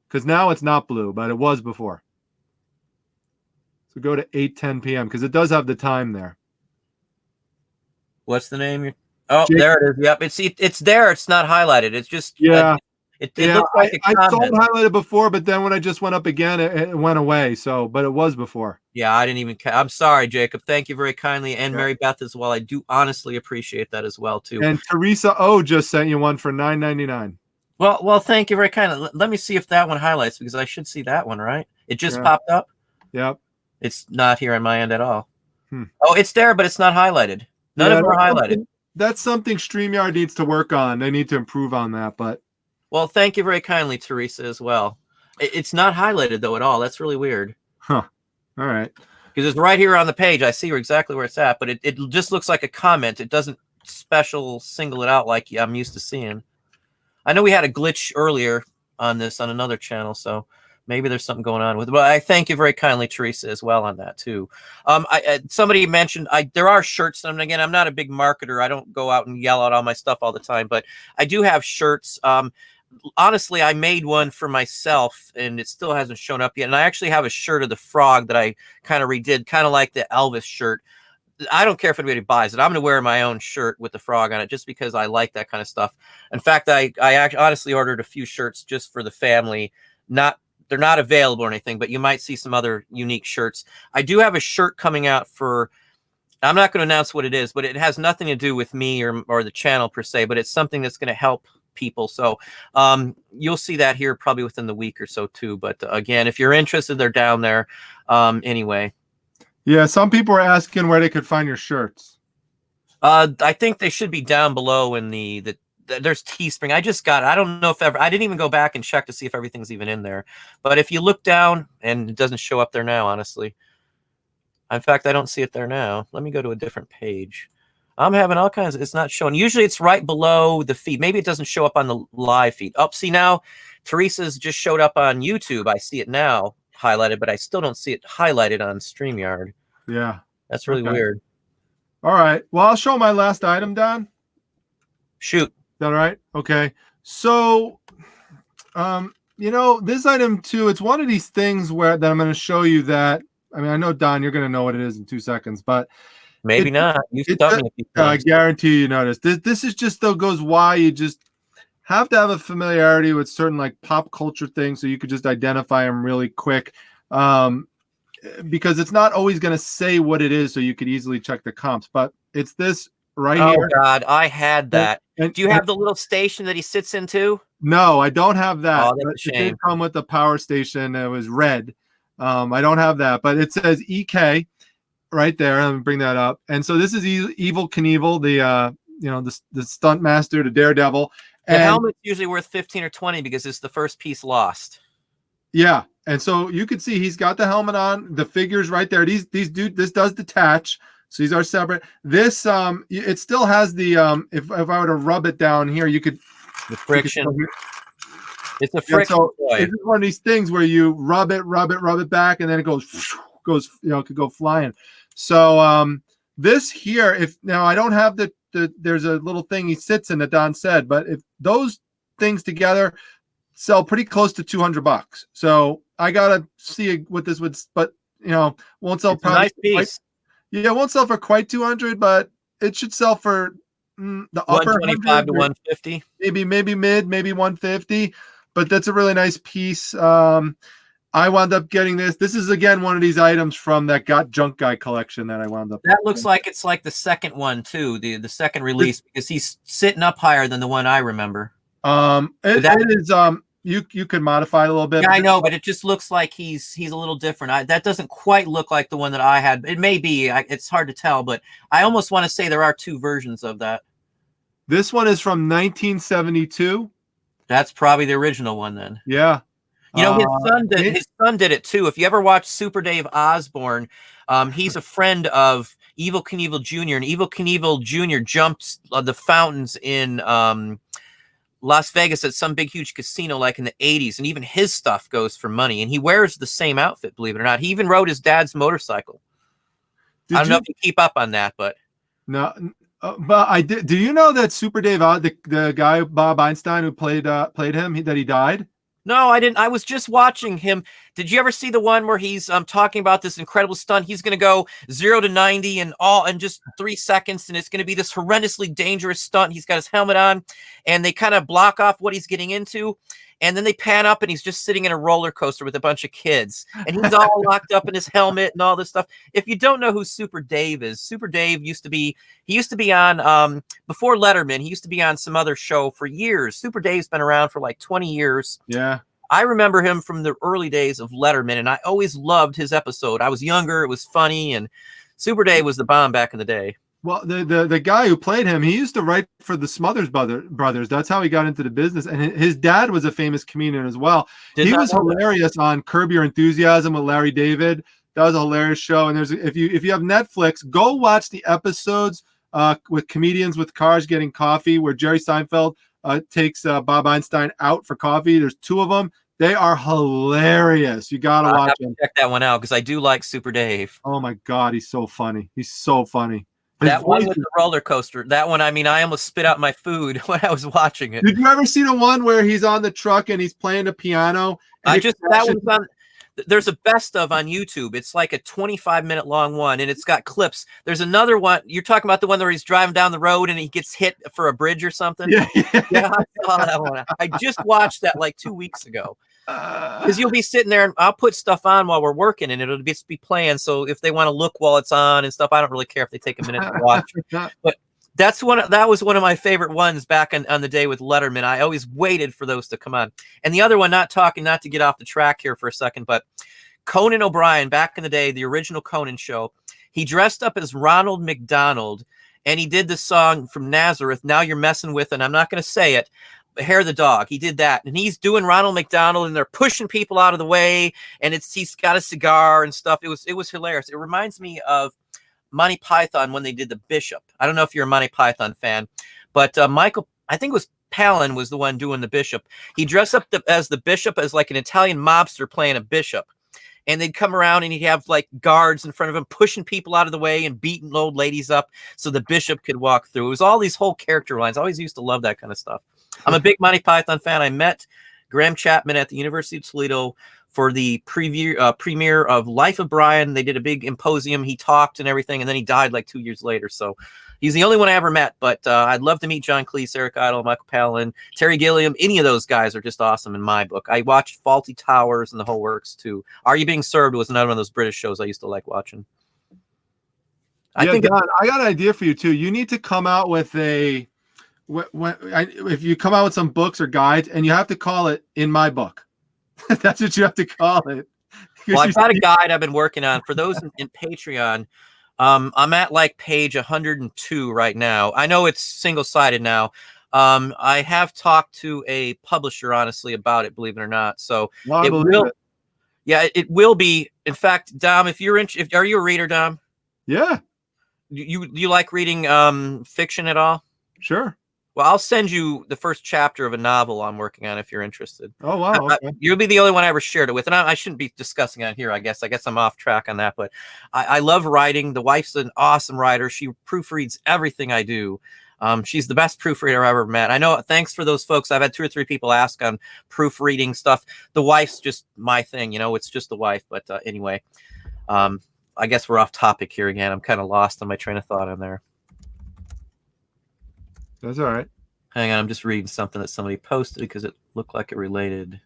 Because now it's not blue, but it was before. So go to 8:10 p.m. because it does have the time there. What's the name? Oh, Jacob. There it is. Yep. It's there. It's not highlighted. It's just It looks like I saw it highlighted before, but then when I just went up again, it went away. So, but it was before. Yeah, I didn't even. I'm sorry, Jacob. Thank you very kindly, and Mary Beth as well. I do honestly appreciate that as well too. And Teresa O just sent you one for $9.99. Well, thank you very kindly. Let me see if that one highlights because I should see that one, right? It just popped up. Yep. It's not here on my end at all. Oh, it's there, but it's not highlighted. None of them are highlighted. That's something StreamYard needs to work on. They need to improve on that, but. Well, thank you very kindly, Teresa, as well. It's not highlighted, though, at all. That's really weird. Huh. All right. Because it's right here on the page. I see exactly where it's at, but it just looks like a comment. It doesn't single it out like I'm used to seeing. I know we had a glitch earlier on this on another channel, so maybe there's something going on with it. But I thank you very kindly, Teresa, as well on that too. Somebody mentioned there are shirts. And again, I'm not a big marketer. I don't go out and yell out all my stuff all the time, but I do have shirts. Honestly, I made one for myself, and it still hasn't shown up yet. And I actually have a shirt of the frog that I kind of redid, kind of like the Elvis shirt. I don't care if anybody buys it. I'm going to wear my own shirt with the frog on it just because I like that kind of stuff. In fact, I honestly ordered a few shirts just for the family. They're not available or anything, but you might see some other unique shirts. I do have a shirt coming out for, I'm not going to announce what it is, but it has nothing to do with me or the channel per se, but it's something that's going to help people. So you'll see that here probably within the week or so too. But again, if you're interested, they're down there anyway. Yeah, some people are asking where they could find your shirts. I think they should be down below in there's Teespring. I just got it. I don't know if I didn't even go back and check to see if everything's even in there. But if you look down, and it doesn't show up there now, honestly. In fact, I don't see it there now. Let me go to a different page. I'm having all kinds of, it's not showing. Usually it's right below the feed. Maybe it doesn't show up on the live feed. Oh, see now, Teresa's just showed up on YouTube. I see it now highlighted, but I still don't see it highlighted on StreamYard. Yeah. That's really weird. All right. Well, I'll show my last item, Don. Shoot. Is that all right? Okay. So, you know, this item too, it's one of these things that I'm going to show you that, I mean, I know, Don, you're going to know what it is in 2 seconds, but maybe not. You've done it. I guarantee you notice. This is just, though, goes why you just have to have a familiarity with certain like pop culture things so you could just identify them really quick. Because it's not always going to say what it is, so you could easily check the comps. But it's this right here. Oh, God, I had that. Do you have the little station that he sits into? No, I don't have that. Oh, that's a shame. It did come with the power station. It was red. I don't have that, but it says EK right there. Let me bring that up. And so this is Evil Knievel, the stunt master, the daredevil. The helmet's usually worth 15 or 20 because it's the first piece lost. Yeah. And so you can see he's got the helmet on, the figures right there. This does detach. So these are separate. This it still has the if I were to rub it down here, you could the friction. It's a friction toy. It's one of these things where you rub it back, and then it goes, it could go flying. So this here, now I don't have there's a little thing he sits in that Don said, but if those things together sell pretty close to $200. So I gotta see what this would, but won't sell. Probably nice piece. It won't sell for quite 200, but it should sell for the upper 125 to 150. Maybe mid, maybe 150. But that's a really nice piece. I wound up getting this. This is again one of these items from that Got Junk Guy collection that I wound up. That looks like it's like the second one too, the second release, because he's sitting up higher than the one I remember. It is. You could modify it a little bit. Yeah, I know, but it just looks like he's a little different. That doesn't quite look like the one that I had. It may be. It's hard to tell, but I almost want to say there are two versions of that. This one is from 1972. That's probably the original one then. Yeah. His son did it too. If you ever watch Super Dave Osborne, he's a friend of Evil Knievel Jr. And Evil Knievel Jr. jumped the fountains in Las Vegas at some big, huge casino like in the 80s. And even his stuff goes for money. And he wears the same outfit, believe it or not. He even rode his dad's motorcycle. I don't know if you keep up on that, but. No. But I did. Do you know that Super Dave, the guy Bob Einstein who played him, that he died? No, I didn't. I was just watching him. Did you ever see the one where he's talking about this incredible stunt? He's going to go 0 to 90 in just 3 seconds, and it's going to be this horrendously dangerous stunt. He's got his helmet on, and they kind of block off what he's getting into, and then they pan up, and he's just sitting in a roller coaster with a bunch of kids, and he's all locked up in his helmet and all this stuff. If you don't know who Super Dave is, Super Dave used to be on before Letterman. He used to be on some other show for years. Super Dave's been around for like 20 years. Yeah. I remember him from the early days of Letterman, and I always loved his episode. I was younger, it was funny, and Super Dave was the bomb back in the day. Well, the guy who played him, he used to write for the Smothers Brothers. That's how he got into the business. And his dad was a famous comedian as well. He was hilarious on Curb Your Enthusiasm with Larry David. That was a hilarious show. And if you have Netflix, go watch the episodes with comedians with cars getting coffee, where Jerry Seinfeld takes Bob Einstein out for coffee. There's 2 of them. They are hilarious. You got to watch them. Check that one out because I do like Super Dave. Oh my God, he's so funny. He's so funny. That one with the roller coaster. That one, I mean, I almost spit out my food when I was watching it. Did you ever see the one where he's on the truck and he's playing the piano? That one's on. There's a best of on YouTube. It's like a 25-minute long one, and it's got clips. There's another one. You're talking about the one where he's driving down the road and he gets hit for a bridge or something? Yeah, I saw that one. I just watched that like 2 weeks ago. Because you'll be sitting there and I'll put stuff on while we're working and it'll just be playing. So if they want to look while it's on and stuff, I don't really care if they take a minute to watch. But that was one of my favorite ones back on the day with Letterman. I always waited for those to come on. And the other one, not to get off the track here for a second, but Conan O'Brien, back in the day, the original Conan show, he dressed up as Ronald McDonald and he did the song from Nazareth, Now You're Messing With, and I'm not going to say it, Hair the Dog. He did that, and he's doing Ronald McDonald, and they're pushing people out of the way, and he's got a cigar and stuff. It was hilarious. It reminds me of Monty Python when they did the Bishop. I don't know if you're a Monty Python fan, but Michael, I think it was Palin was the one doing the Bishop. He dressed up as the Bishop as like an Italian mobster playing a bishop. And they'd come around and he'd have like guards in front of him pushing people out of the way and beating old ladies up so the bishop could walk through. It was all these whole character lines. I always used to love that kind of stuff. I'm a big Monty Python fan. I met Graham Chapman at the University of Toledo for the premiere of Life of Brian. They did a big symposium. He talked and everything, and then he died like 2 years later. So he's the only one I ever met, but I'd love to meet John Cleese, Eric Idle, Michael Palin, Terry Gilliam. Any of those guys are just awesome in my book. I watched Faulty Towers and the whole works too. Are You Being Served was another one of those British shows I used to like watching. I think Don, I got an idea for you too. You need to come out with if you come out with some books or guides, and you have to call it In My Book. That's what you have to call it. Well, I've got a guide I've been working on for those in Patreon. I'm at like page 102 right now. I know it's single-sided now. I have talked to a publisher, honestly, about it, believe it or not. So it will. Yeah, it will be. In fact, Dom, if you're are you a reader, Dom? Yeah. Do you like reading fiction at all? Sure. Well, I'll send you the first chapter of a novel I'm working on if you're interested. Oh, wow. Okay. You'll be the only one I ever shared it with. And I shouldn't be discussing it here, I guess. I guess I'm off track on that. But I love writing. The wife's an awesome writer. She proofreads everything I do. She's the best proofreader I've ever met. I know, thanks for those folks. I've had 2 or 3 people ask on proofreading stuff. The wife's just my thing. It's just the wife. But anyway, I guess we're off topic here again. I'm kind of lost on my train of thought on there. That's all right. Hang on, I'm just reading something that somebody posted because it looked like it related.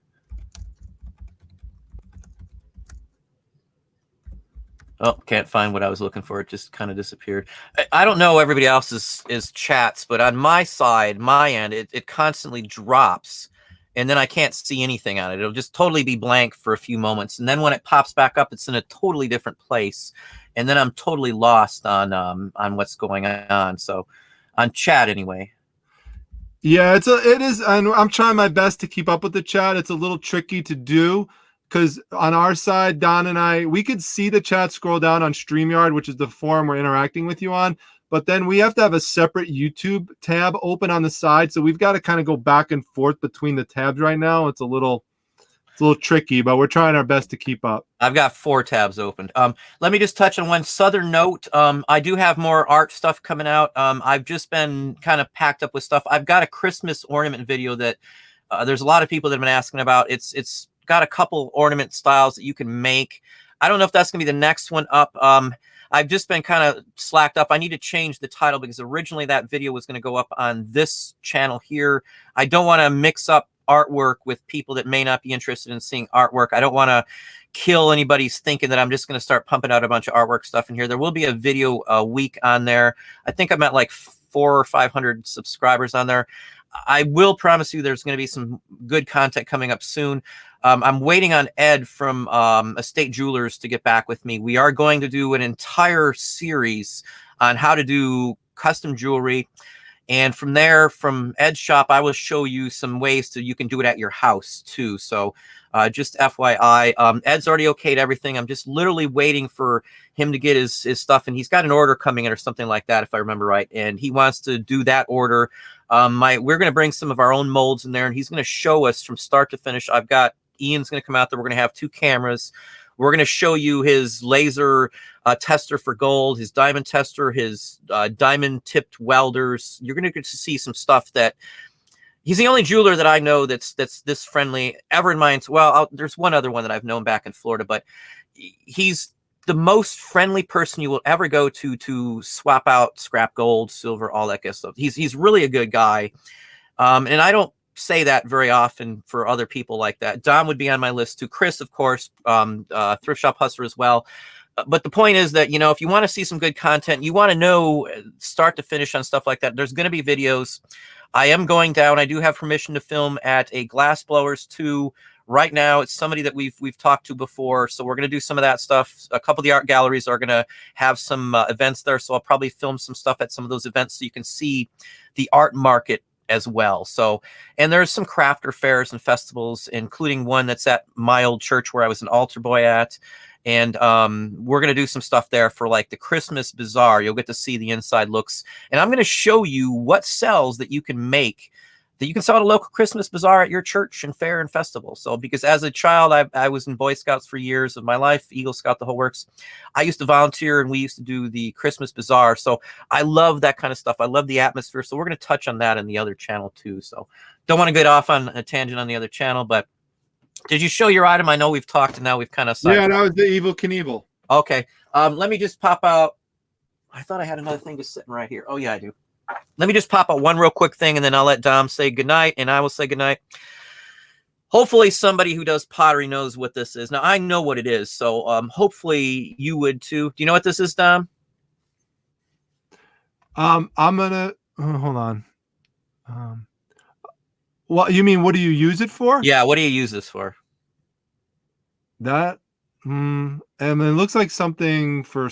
Oh, can't find what I was looking for. It just kind of disappeared. I don't know everybody else's chats, but on my side, my end, it constantly drops. And then I can't see anything on it. It'll just totally be blank for a few moments. And then when it pops back up, it's in a totally different place. And then I'm totally lost on what's going on. So on chat anyway. Yeah, it is. And I'm trying my best to keep up with the chat. It's a little tricky to do because on our side, Don and I, we could see the chat scroll down on StreamYard, which is the forum we're interacting with you on. But then we have to have a separate YouTube tab open on the side. So we've got to kind of go back and forth between the tabs right now. It's a little tricky, but we're trying our best to keep up. I've got 4 tabs opened. Let me just touch on one southern note. I do have more art stuff coming out. I've just been kind of packed up with stuff. I've got a Christmas ornament video that there's a lot of people that have been asking about. It's got a couple ornament styles that you can make. I don't know if that's going to be the next one up. I've just been kind of slacked up. I need to change the title because originally that video was going to go up on this channel here. I don't want to mix up artwork with people that may not be interested in seeing artwork. I don't want to kill anybody's thinking that I'm just going to start pumping out a bunch of artwork stuff in here. There will be a video a week on there. I think I'm at like 400 or 500 subscribers on there. I will promise you there's going to be some good content coming up soon. I'm waiting on Ed from Estate Jewelers to get back with me. We are going to do an entire series on how to do custom jewelry. And from there, from Ed's shop, I will show you some ways you can do it at your house too. So just FYI, Ed's already okayed everything. I'm just literally waiting for him to get his stuff. And he's got an order coming in or something like that, if I remember right. And he wants to do that order We're going to bring some of our own molds in there, and he's going to show us from start to finish. I've got Ian's going to come out there. We're going to have 2 cameras. We're going to show you his laser tester for gold, his diamond tester, his diamond tipped welders. You're going to get to see some stuff that he's the only jeweler that I know that's this friendly ever in my. Well, there's one other one that I've known back in Florida, but he's the most friendly person you will ever go to swap out scrap gold, silver, all that good stuff. He's really a good guy, and I don't say that very often for other people like that. Dom would be on my list too. Chris, of course, Thrift Shop Hustler as well. But the point is that, you know, if you want to see some good content, you want to know start to finish on stuff like that, there's going to be videos. I am going down. I do have permission to film at a Glass Blowers 2. Right now, it's somebody that we've talked to before, so we're going to do some of that stuff. A couple of the art galleries are going to have some events there, so I'll probably film some stuff at some of those events so you can see the art market as well. So, and there's some crafter fairs and festivals, including one that's at my old church where I was an altar boy at. And we're going to do some stuff there for like the Christmas Bazaar. You'll get to see the inside looks. And I'm going to show you what sells that you can make, that you can sell at a local Christmas Bazaar at your church and fair and festival. So, because as a child, I was in Boy Scouts for years of my life, Eagle Scout, the whole works. I used to volunteer and we used to do the Christmas Bazaar. So I love that kind of stuff. I love the atmosphere. So we're going to touch on that in the other channel too. So don't want to get off on a tangent on the other channel, but did you show your item? I know we've talked and now we've kind of Yeah, that was the Evil Knievel. Okay. Let me just pop out. I thought I had another thing just sitting right here. Oh yeah, I do. Let me just pop out one real quick thing and then I'll let Dom say goodnight and I will say goodnight. Hopefully somebody who does pottery knows what this is. Now I know what it is, so hopefully you would too. Do you know what this is, Dom? I'm gonna hold on. What you mean? What do you use it for? Yeah, what do you use this for? That, and it looks like something for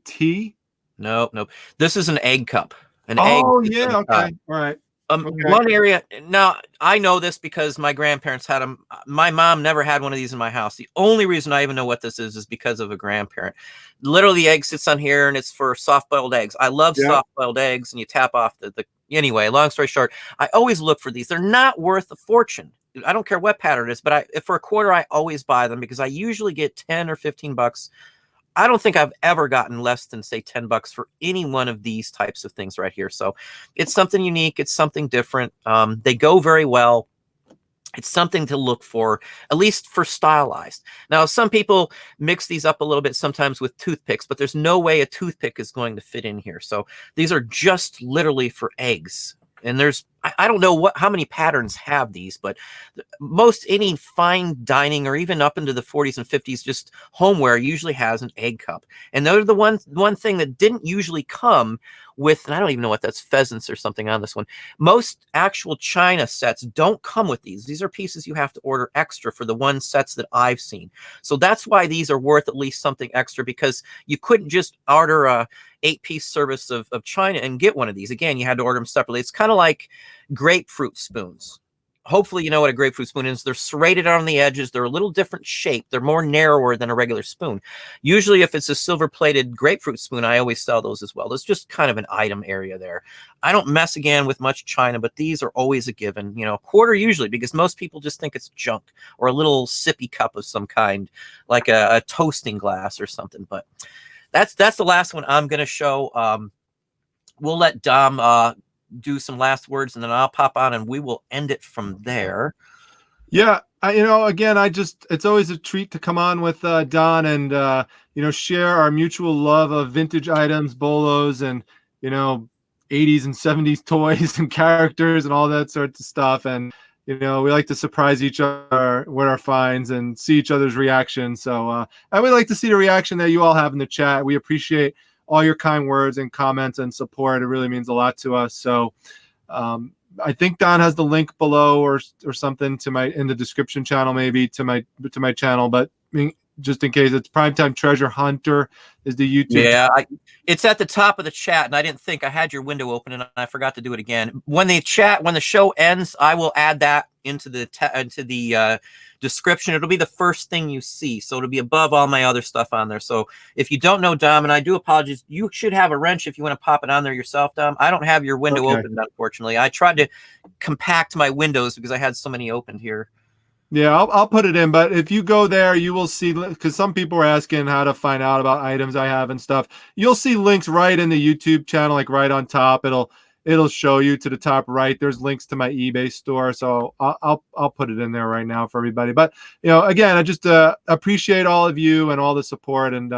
tea. Nope. This is an egg cup. An egg. Oh yeah, okay, all right. Okay. One area, now I know this because my grandparents had them. My mom never had one of these in my house. The only reason I even know what this is because of a grandparent. Literally, the egg sits on here and it's for soft-boiled eggs. I love soft-boiled eggs, and you tap off the. Anyway, long story short, I always look for these. They're not worth a fortune. I don't care what pattern it is, but if for a quarter, I always buy them because I usually get 10 or 15 bucks. I don't think I've ever gotten less than, say, 10 bucks for any one of these types of things right here. So it's something unique. It's something different. They go very well. It's something to look for, at least for stylized. Now, some people mix these up a little bit sometimes with toothpicks, but there's no way a toothpick is going to fit in here. So these are just literally for eggs. And there's, I don't know how many patterns have these, but most any fine dining or even up into the 40s and 50s, just homeware usually has an egg cup. And they're the one thing that didn't usually come with, and I don't even know what that's, pheasants or something on this one. Most actual China sets don't come with these. These are pieces you have to order extra for the one sets that I've seen. So that's why these are worth at least something extra, because you couldn't just order a 8-piece service of China and get one of these. Again, you had to order them separately. It's kind of like grapefruit spoons. Hopefully you know what a grapefruit spoon is. They're serrated on the edges. They're a little different shape. They're more narrower than a regular spoon. Usually if it's a silver-plated grapefruit spoon, I always sell those as well. There's just kind of an item area there. I don't mess again with much China, but these are always a given. You know, a quarter usually, because most people just think it's junk or a little sippy cup of some kind, like a toasting glass or something. But that's the last one I'm going to show. We'll let Dom do some last words and then I'll pop on and we will end it from there. Yeah, again, it's always a treat to come on with Don and share our mutual love of vintage items, bolos, and 80s and 70s toys and characters and all that sorts of stuff. And we like to surprise each other with our finds and see each other's reactions. So I would like to see the reaction that you all have in the chat. We appreciate all your kind words and comments and support. It really means a lot to us. So I think Don has the link below or something to in the description channel, maybe to my channel. But I mean, just in case, it's Primetime Treasure Hunter is the YouTube. Yeah, it's at the top of the chat, and I didn't think I had your window open, and I forgot to do it again. When the show ends, I will add that into the description. It'll be the first thing you see, so it'll be above all my other stuff on there. So if you don't know Dom, and I do apologize, you should have a wrench if you want to pop it on there yourself, Dom. I don't have your window opened, unfortunately. I tried to compact my windows because I had so many opened here. Yeah, I'll put it in, but if you go there, you will see, because some people are asking how to find out about items I have and stuff. You'll see links right in the YouTube channel, like right on top. It'll show you to the top right. There's links to my eBay store, so I'll put it in there right now for everybody. But again, I just appreciate all of you and all the support, and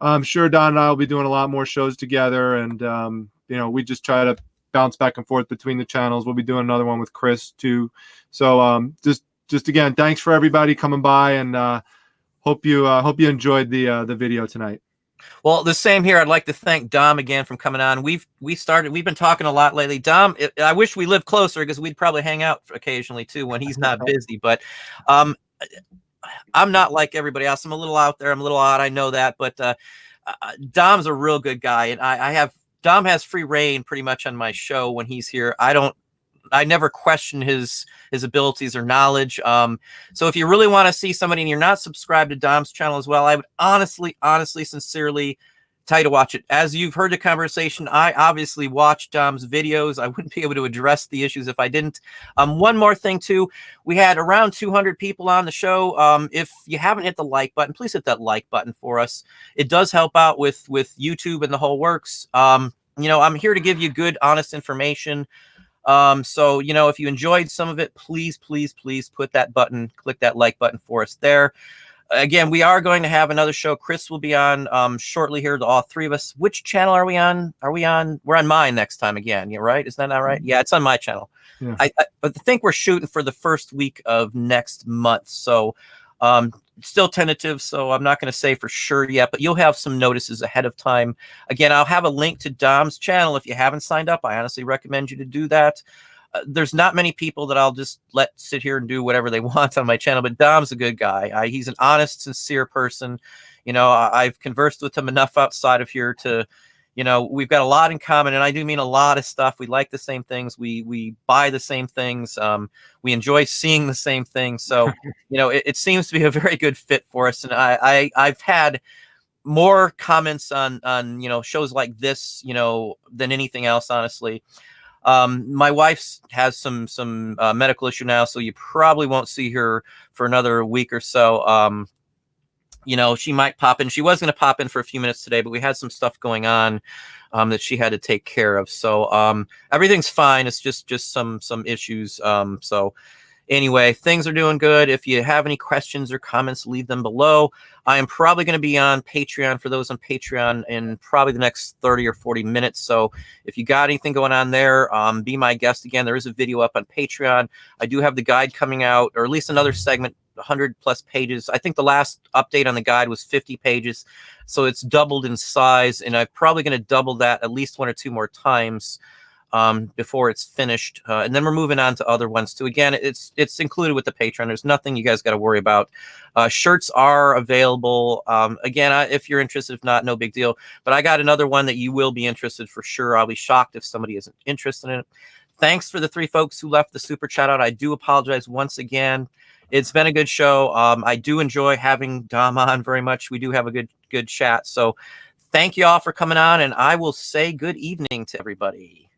I'm sure Don and I will be doing a lot more shows together, and we just try to bounce back and forth between the channels. We'll be doing another one with Chris too. So just again, thanks for everybody coming by, and hope you enjoyed the video tonight. Well, the same here. I'd like to thank Dom again for coming on. We've been talking a lot lately. Dom, I wish we lived closer because we'd probably hang out occasionally too when he's not busy. But I'm not like everybody else. I'm a little out there. I'm a little odd. I know that. But Dom's a real good guy, and Dom has free reign pretty much on my show when he's here. I never question his abilities or knowledge. So if you really want to see somebody and you're not subscribed to Dom's channel as well, I would honestly, sincerely tell you to watch it. As you've heard the conversation, I obviously watch Dom's videos. I wouldn't be able to address the issues if I didn't. One more thing too, we had around 200 people on the show. If you haven't hit the like button, please hit that like button for us. It does help out with YouTube and the whole works. I'm here to give you good, honest information. So if you enjoyed some of it, please click that like button for us there. Again, we are going to have another show. Chris will be on shortly here to all three of us. Which channel are we on? We're on mine next time again. Yeah, right? Is that not right? Yeah, it's on my channel. Yeah. I think we're shooting for the first week of next month. So still tentative, so I'm not going to say for sure yet, but you'll have some notices ahead of time. Again, I'll have a link to Dom's channel. If you haven't signed up, I honestly recommend you to do that. There's not many people that I'll just let sit here and do whatever they want on my channel, but Dom's a good guy. He's an honest, sincere person. I've conversed with him enough outside of here to, we've got a lot in common, and I do mean a lot of stuff. We like the same things. We buy the same things. We enjoy seeing the same things. So, it seems to be a very good fit for us. And I've had more comments on shows like this, than anything else, honestly. My wife has some medical issue now, so you probably won't see her for another week or so. She might pop in. She was going to pop in for a few minutes today, but we had some stuff going on that she had to take care of. So everything's fine. It's just some issues. So anyway, things are doing good. If you have any questions or comments, leave them below. I am probably going to be on Patreon for those on Patreon in probably the next 30 or 40 minutes. So if you got anything going on there, be my guest again. There is a video up on Patreon. I do have the guide coming out, or at least another segment, 100+ pages. I think the last update on the guide was 50 pages. So it's doubled in size, and I'm probably going to double that at least 1 or 2 more times before it's finished. And then we're moving on to other ones too. Again, it's included with the Patreon. There's nothing you guys got to worry about. Shirts are available. Again, if you're interested, if not, no big deal. But I got another one that you will be interested for sure. I'll be shocked if somebody isn't interested in it. Thanks for the 3 folks who left the super chat out. I do apologize once again. It's been a good show. I do enjoy having Dom on very much. We do have a good chat. So thank you all for coming on, and I will say good evening to everybody.